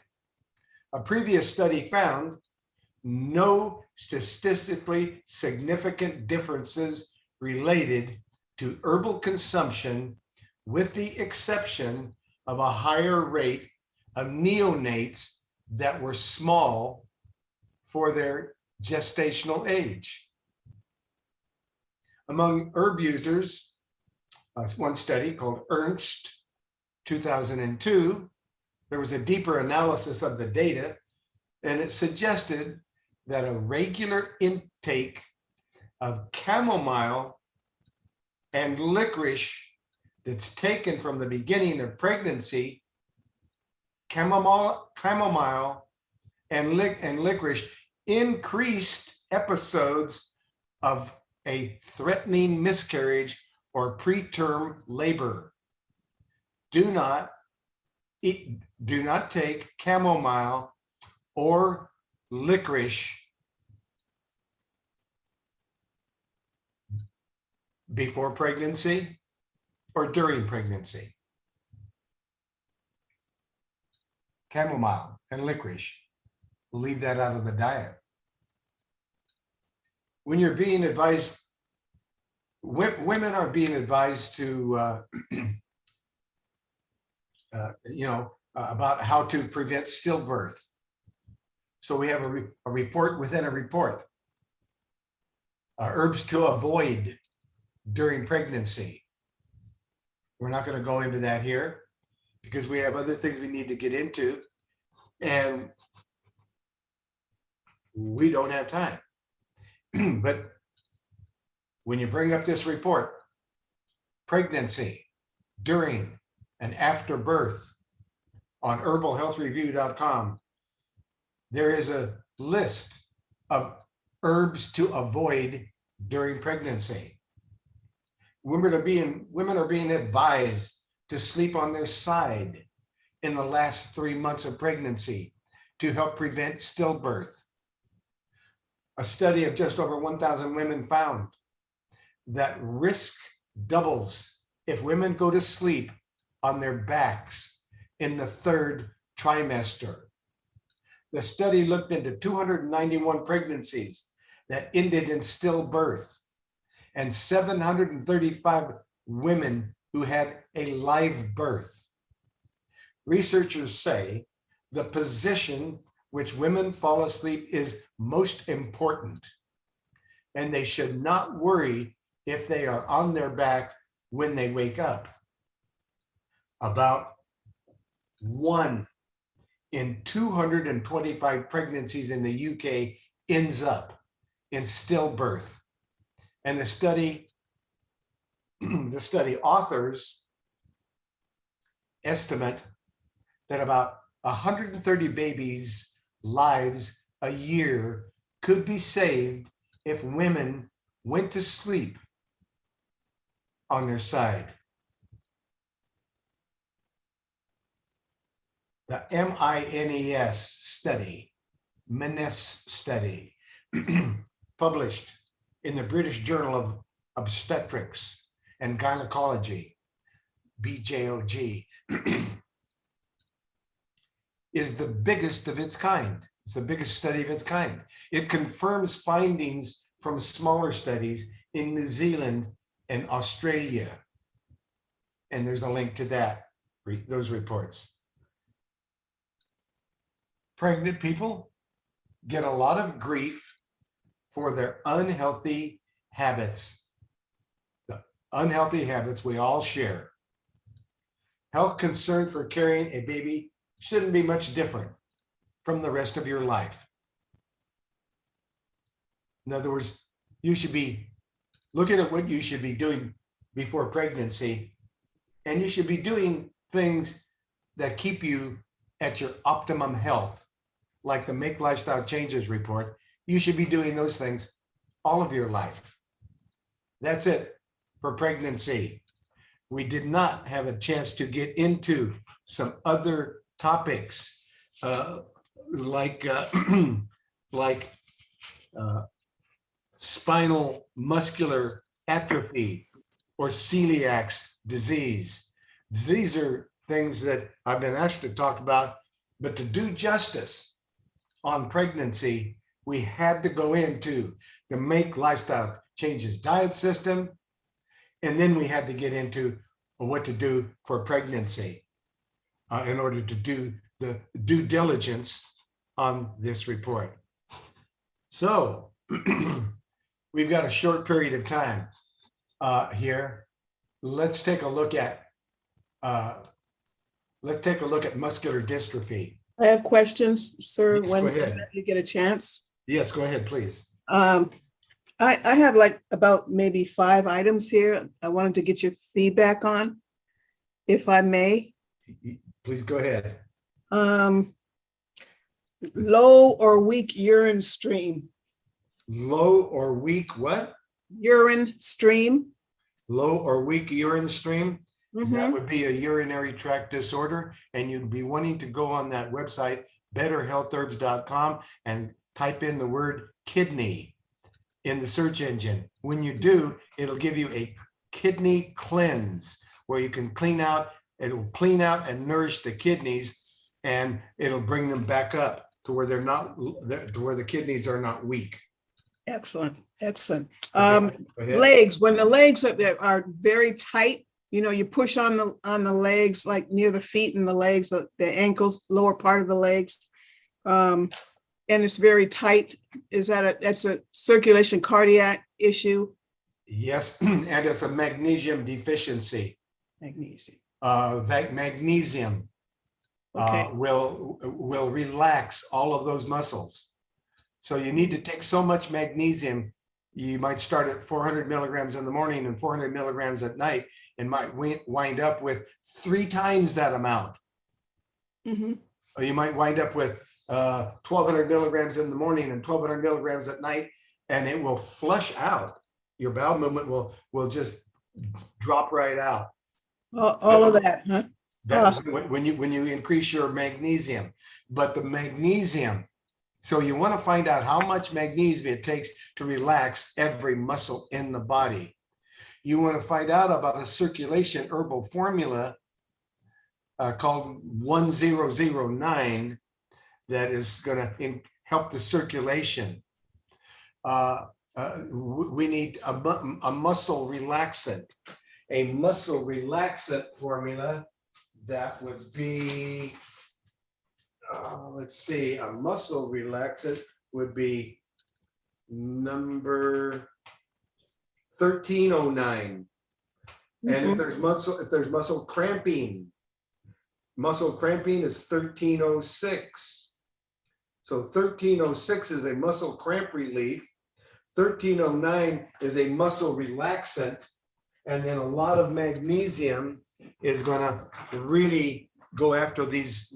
A previous study found no statistically significant differences related to herbal consumption, with the exception of a higher rate of neonates that were small for their gestational age. Among herb users, one study called Ernst, 2002, there was a deeper analysis of the data, and it suggested that a regular intake of chamomile and licorice that's taken from the beginning of pregnancy, chamomile and licorice increased episodes of a threatening miscarriage or preterm labor. Do not take chamomile or licorice before pregnancy or during pregnancy. Chamomile and licorice, leave that out of the diet. When you're being advised, women are being advised to, about how to prevent stillbirth. So we have a report within a report. Herbs to avoid during pregnancy. We're not going to go into that here because we have other things we need to get into, and we don't have time. But when you bring up this report, pregnancy, during and after birth, on herbalhealthreview.com, there is a list of herbs to avoid during pregnancy. Women are being advised to sleep on their side in the last 3 months of pregnancy to help prevent stillbirth. A study of just over 1,000 women found that risk doubles if women go to sleep on their backs in the 3rd trimester. The study looked into 291 pregnancies that ended in stillbirth and 735 women who had a live birth. Researchers say the position which women fall asleep is most important, and they should not worry if they are on their back when they wake up. About 1 in 225 pregnancies in the UK ends up in stillbirth. And the study authors estimate that about 130 babies' lives a year could be saved if women went to sleep on their side. The MINES study, published in the British Journal of Obstetrics and Gynecology, BJOG, is the biggest of its kind. It's the biggest study of its kind. It confirms findings from smaller studies in New Zealand and Australia. And there's a link to that, those reports. Pregnant people get a lot of grief for their unhealthy habits. The unhealthy habits we all share. Health concern for carrying a baby shouldn't be much different from the rest of your life. In other words, you should be looking at what you should be doing before pregnancy, and you should be doing things that keep you at your optimum health, like the Make Lifestyle Changes report. You should be doing those things all of your life. That's it for pregnancy. We did not have a chance to get into some other topics like like spinal muscular atrophy or celiac disease. These are things that I've been asked to talk about, but to do justice on pregnancy, we had to go into the make lifestyle changes diet system, and then we had to get into what to do for pregnancy in order to do the due diligence on this report. So we've got a short period of time here. Let's take a look at muscular dystrophy. I have questions, sir, Yes, when go ahead. you get a chance. Yes, go ahead, please. I have like about maybe 5 items here I wanted to get your feedback on, if I may. Please go ahead. Low or weak urine stream. Low or weak what? Urine stream. Low or weak urine stream. That Mhm. would be a urinary tract disorder, and you'd be wanting to go on that website, betterhealthherbs.com, and type in the word kidney in the search engine. When you do, it'll give you a kidney cleanse where you can clean out, it'll clean out and nourish the kidneys, and it'll bring them back up to where they're not, to where the kidneys are not weak. Excellent, excellent. Okay, go ahead. Legs, when the legs are very tight, you know, you push on the legs, like near the feet and the legs, the ankles, lower part of the legs. And it's very tight. That's a circulation cardiac issue? Yes, and it's a magnesium deficiency. Magnesium. Magnesium Okay. will relax all of those muscles. So you need to take so much magnesium. You might start at 400 milligrams in the morning and 400 milligrams at night, and might wind up with 3 times that amount. Mhm. Or you might wind up with 1200 milligrams in the morning and 1200 milligrams at night, and it will flush out. Your bowel movement will just drop right out. All of that, huh? That's when you increase your magnesium. But the magnesium, so you want to find out how much magnesium it takes to relax every muscle in the body. You want to find out about a circulation herbal formula called 1009 that is going to help the circulation. We need a muscle relaxant. A muscle relaxant formula that would be, let's see, a muscle relaxant would be number 1309. And if there's muscle cramping is 1306. So 1306 is a muscle cramp relief. 1309 is a muscle relaxant. And then a lot of magnesium is going to really go after this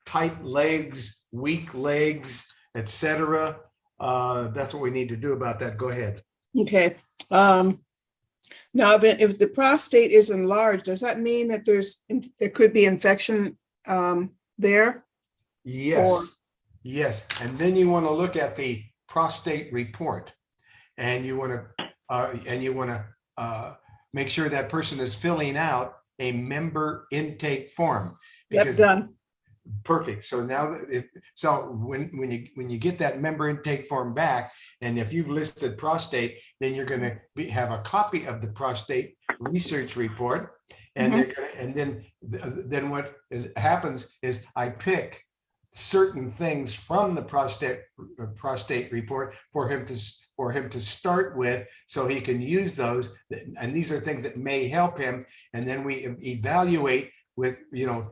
tight legs, weak legs, etc. That's what we need to do about that. Go ahead. Okay. Now, if the prostate is enlarged, does that mean that there could be infection there? Yes. Yes. And then you want to look at the prostate report, and you want to make sure that person is filling out a member intake form. Yep, done. Perfect. So now, when you get that member intake form back, and if you've listed prostate, then you're going to have a copy of the prostate research report, and then what happens is I pick certain things from the prostate report for him to start with, so he can use those. And these are things that may help him. And then we evaluate with,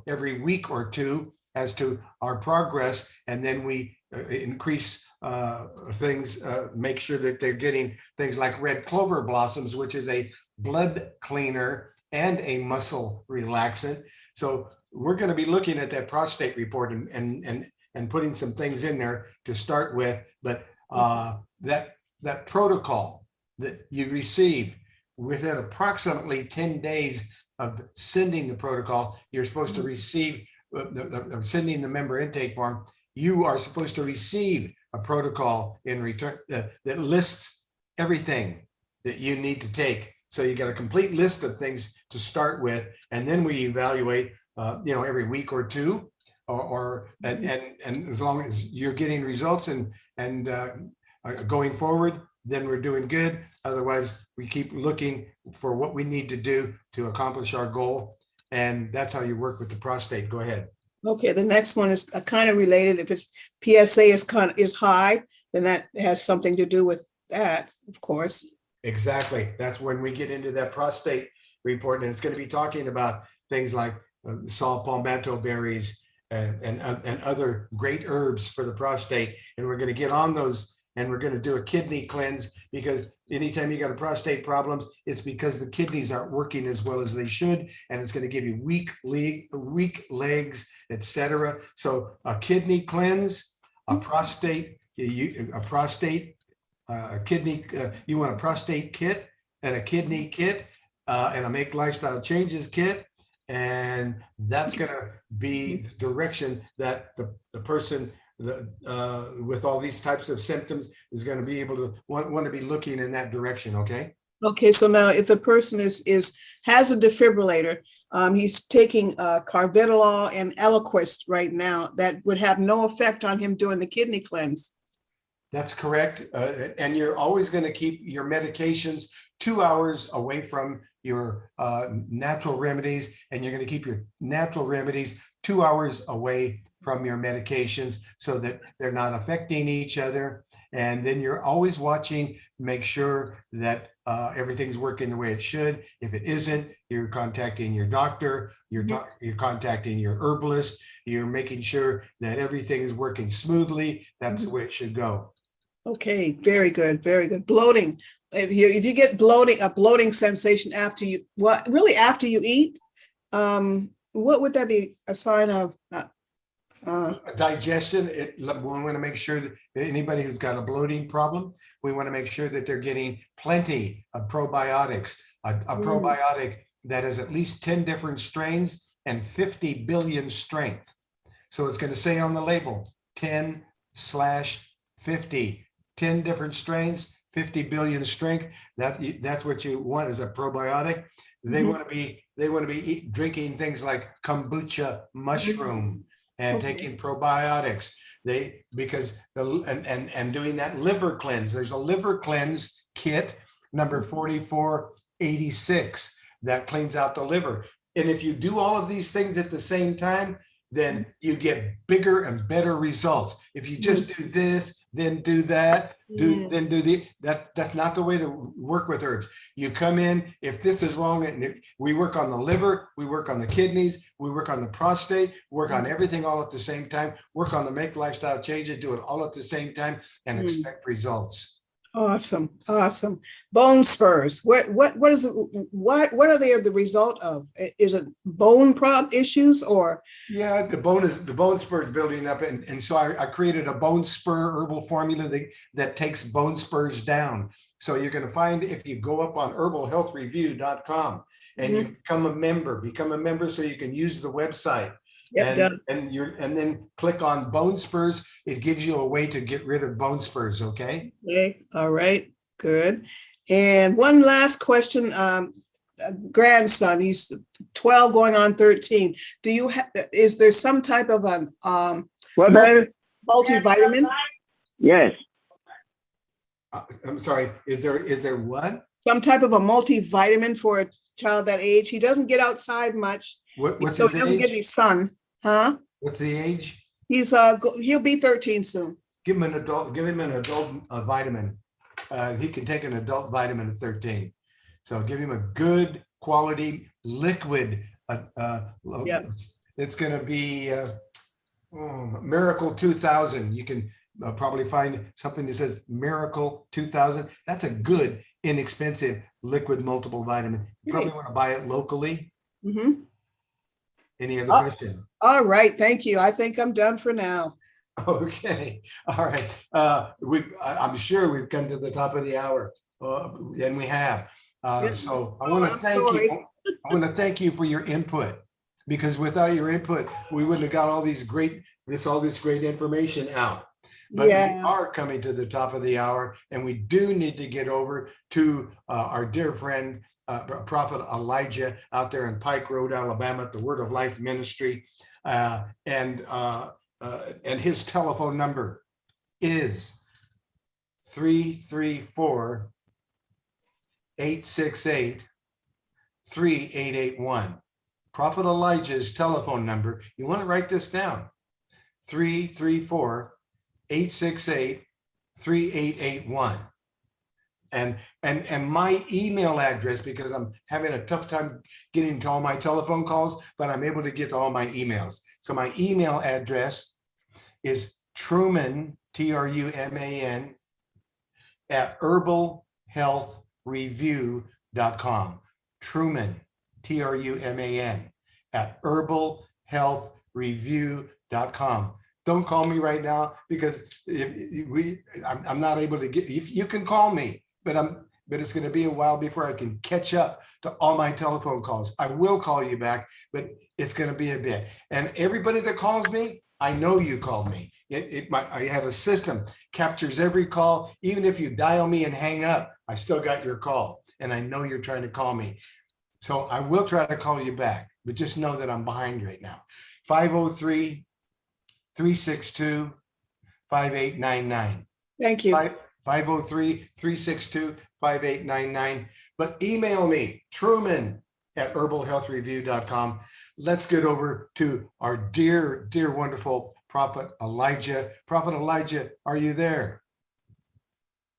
every week or two as to our progress. And then we increase things, make sure that they're getting things like red clover blossoms, which is a blood cleaner and a muscle relaxant. So we're going to be looking at that prostate report and putting some things in there to start with. But that protocol that you receive within approximately 10 days of sending the protocol, you're supposed to receive, sending the member intake form, you are supposed to receive a protocol in return that lists everything that you need to take. So you got a complete list of things to start with, and then we evaluate, every week or two, and as long as you're getting results and going forward, then we're doing good. Otherwise, we keep looking for what we need to do to accomplish our goal, and that's how you work with the prostate. Go ahead. Okay, the next one is kind of related. If it's PSA is high, then that has something to do with that, of course. Exactly. That's when we get into that prostate report, and it's going to be talking about things like saw palmetto berries and other great herbs for the prostate. And we're going to get on those, and we're going to do a kidney cleanse, because anytime you got a prostate problems, it's because the kidneys aren't working as well as they should, and it's going to give you weak legs, etc. So a kidney cleanse, a prostate, a kidney, you want a prostate kit and a kidney kit and a make lifestyle changes kit. And that's going to be the direction that the person with all these types of symptoms is going to be able to want to be looking in that direction. Okay. Okay. So now if the person has a defibrillator, he's taking carvedilol and Eliquis right now, that would have no effect on him doing the kidney cleanse. That's correct. And you're always going to keep your medications 2 hours away from your natural remedies, and you're going to keep your natural remedies 2 hours away from your medications so that they're not affecting each other. And then you're always watching, make sure that everything's working the way it should. If it isn't, you're contacting your doctor, you're contacting your herbalist, you're making sure that everything is working smoothly. That's the way it should go. Okay, very good, very good. Bloating. If you get a bloating sensation after you eat, what would that be a sign of? Digestion. We want to make sure that anybody who's got a bloating problem, we want to make sure that they're getting plenty of probiotics. A probiotic that has at least 10 different strains and 50 billion strength. So it's going to say on the label 10/50. 10 different strains, 50 billion strength. That's what you want as a probiotic. They want to be drinking things like kombucha mushroom and taking probiotics. Because doing that liver cleanse. There's a liver cleanse kit number 4486 that cleans out the liver. And if you do all of these things at the same time, then you get bigger and better results. If you just do this, then do that, that's not the way to work with herbs. You come in, if this is wrong, and we work on the liver, we work on the kidneys, we work on the prostate, work on everything all at the same time, work on the make lifestyle changes, do it all at the same time, and expect results. Awesome. Bone spurs. What are they the result of? Is it bone issues or? Yeah, the bone spur is building up, and so I created a bone spur herbal formula that takes bone spurs down. So you're going to find, if you go up on herbalhealthreview.com and you become a member so you can use the website. And then click on bone spurs. It gives you a way to get rid of bone spurs. Okay. All right. Good. And one last question. Grandson, he's 12 going on 13. Is there some type of a multivitamin? Yes. I'm sorry. Is there what? Some type of a multivitamin for a child that age? He doesn't get outside much. What's so his he doesn't age? get any sun, huh? What's the age? He'll be 13 soon. Give him an adult vitamin. He can take an adult vitamin at 13. So give him a good quality liquid. It's going to be Miracle 2000. You can probably find something that says Miracle 2000. That's a good, inexpensive liquid multiple vitamin. You probably want to buy it locally. Any other question? All right. Thank you. I think I'm done for now. Okay. All right. I'm sure we've come to the top of the hour. and we have. Yes. So I Oh, want to I'm thank sorry. you. I want to thank you for your input, because without your input, we wouldn't have got all this great information out. But we Yeah. are coming to the top of the hour, and we do need to get over to our dear friend, Prophet Elijah, out there in Pike Road, Alabama, at the Word of Life Ministry, and his telephone number is 334-868-3881. Prophet Elijah's telephone number. You want to write this down: 334-868-3881. And my email address, because I'm having a tough time getting to all my telephone calls, but I'm able to get to all my emails. So my email address is Truman, Truman, at herbalhealthreview.com. Truman, Truman, at herbalhealthreview.com. Don't call me right now, because I'm not able to get. If you can call me, but it's going to be a while before I can catch up to all my telephone calls. I will call you back, but it's going to be a bit. And everybody that calls me, I know you called me. I have a system, captures every call. Even if you dial me and hang up, I still got your call, and I know you're trying to call me. So I will try to call you back, but just know that I'm behind right now. 503-362-5899. Thank you. 503-362-5899. But email me, Truman at herbalhealthreview.com. Let's get over to our dear, dear, wonderful Prophet Elijah. Prophet Elijah, are you there?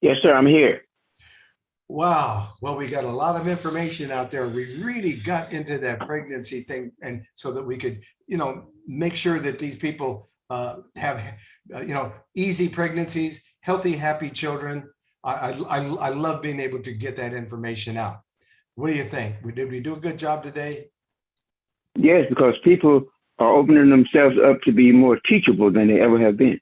Yes, sir, I'm here. Wow. Well, we got a lot of information out there. We really got into that pregnancy thing, and so that we could, make sure that these people have, easy pregnancies, healthy, happy children. I love being able to get that information out. What do you think? Did we do a good job today? Yes, because people are opening themselves up to be more teachable than they ever have been.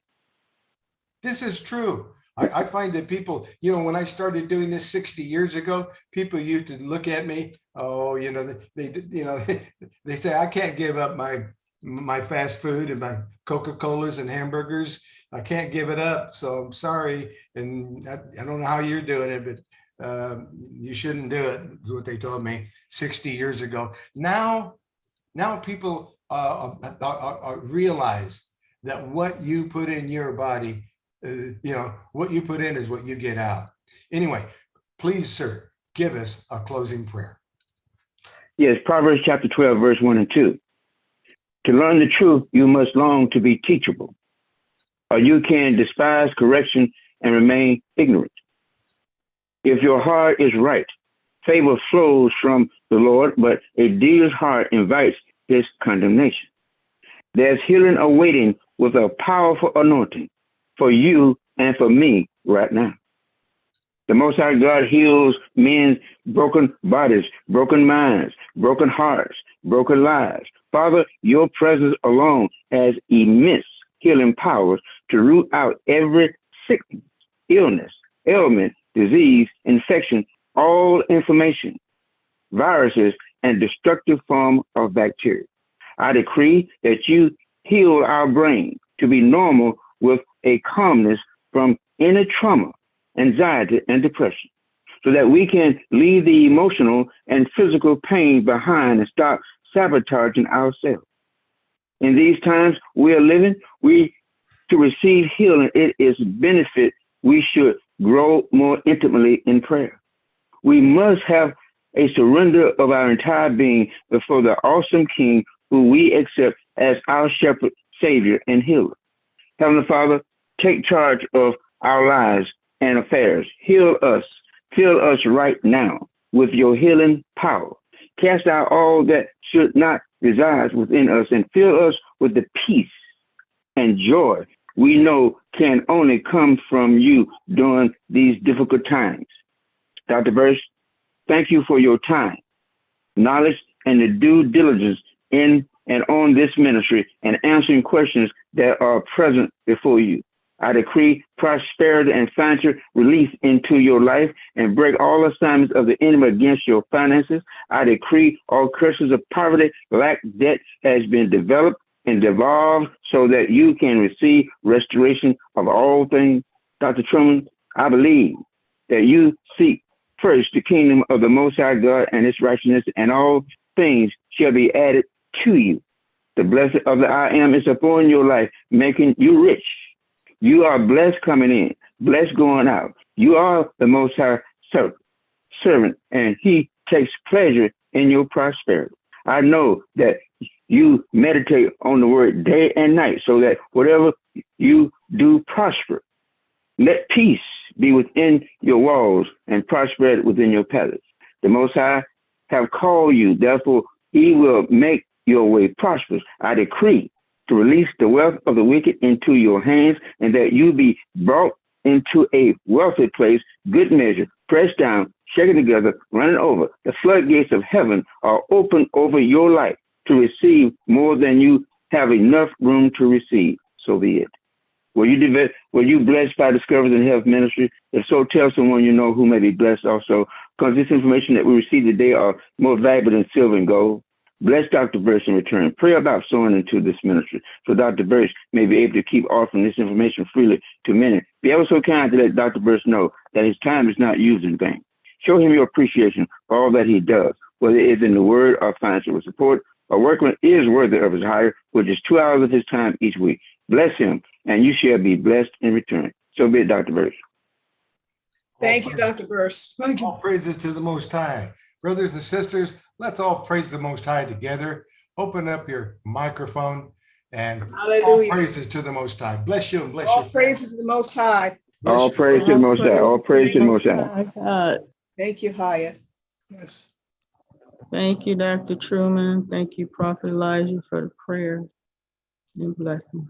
This is true. I find that people, when I started doing this 60 years ago, people used to look at me. Oh, they say, I can't give up my fast food and my Coca-Colas and hamburgers. I can't give it up. So I'm sorry. And I don't know how you're doing it, but you shouldn't do it, is what they told me 60 years ago. Now people realize that what you put in your body, what you put in is what you get out. Anyway, please, sir, give us a closing prayer. Yes, Proverbs chapter 12, verse 1 and 2. To learn the truth, you must long to be teachable, or you can despise correction and remain ignorant. If your heart is right, favor flows from the Lord, but a dealer's heart invites his condemnation. There's healing awaiting with a powerful anointing for you and for me right now. The Most High God heals men's broken bodies, broken minds, broken hearts, broken lives. Father, your presence alone has immense healing powers to root out every sickness, illness, ailment, disease, infection, all inflammation, viruses, and destructive form of bacteria. I decree that you heal our brain to be normal with a calmness from inner trauma, anxiety, and depression, so that we can leave the emotional and physical pain behind and stop sabotaging ourselves. In these times we are living, to receive healing, it is benefit. We should grow more intimately in prayer. We must have a surrender of our entire being before the awesome King who we accept as our shepherd, savior, and healer. Heavenly Father, take charge of our lives and affairs. Heal us. Fill us right now with your healing power. Cast out all that should not reside within us and fill us with the peace and joy we know can only come from you during these difficult times. Dr. Burst, thank you for your time, knowledge, and the due diligence in and on this ministry and answering questions that are present before you. I decree prosperity and financial release into your life and break all assignments of the enemy against your finances. I decree all curses of poverty, lack, debt has been developed and devolved so that you can receive restoration of all things. Dr. Truman, I believe that you seek first the kingdom of the Most High God and its righteousness, and all things shall be added to you. The blessing of the I Am is upon your life, making you rich. You are blessed coming in, blessed going out. You are the Most High servant, and he takes pleasure in your prosperity. I know that you meditate on the word day and night so that whatever you do prosper. Let peace be within your walls and prosperity within your palace. The Most High have called you, therefore he will make your way prosperous. I decree to release the wealth of the wicked into your hands, and that you be brought into a wealthy place, good measure, pressed down, shaken together, running over. The floodgates of heaven are open over your life to receive more than you have enough room to receive. So be it. Were you blessed by Discoveries in Health Ministry? If so, tell someone you know who may be blessed also, because this information that we received today are more valuable than silver and gold. Bless Dr. Birch in return. Pray about sowing into this ministry so Dr. Birch may be able to keep offering this information freely to many. Be ever so kind to let Dr. Birch know that his time is not used in vain. Show him your appreciation for all that he does, whether it is in the word or financial support. A workman is worthy of his hire, which is 2 hours of his time each week. Bless him, and you shall be blessed in return. So be it, Dr. Birch. Thank you, Dr. Burst. Thank you. All praises to the Most High. Brothers and sisters, let's all praise the Most High together. Open up your microphone and Hallelujah. all praises to the Most High. Bless you and bless All you. praises to the Most High. All praise to the Most High. All praise to the Most High. God. Thank you, Haya. Yes. Thank you, Dr. Truman. Thank you, Prophet Elijah, for the prayer and blessing.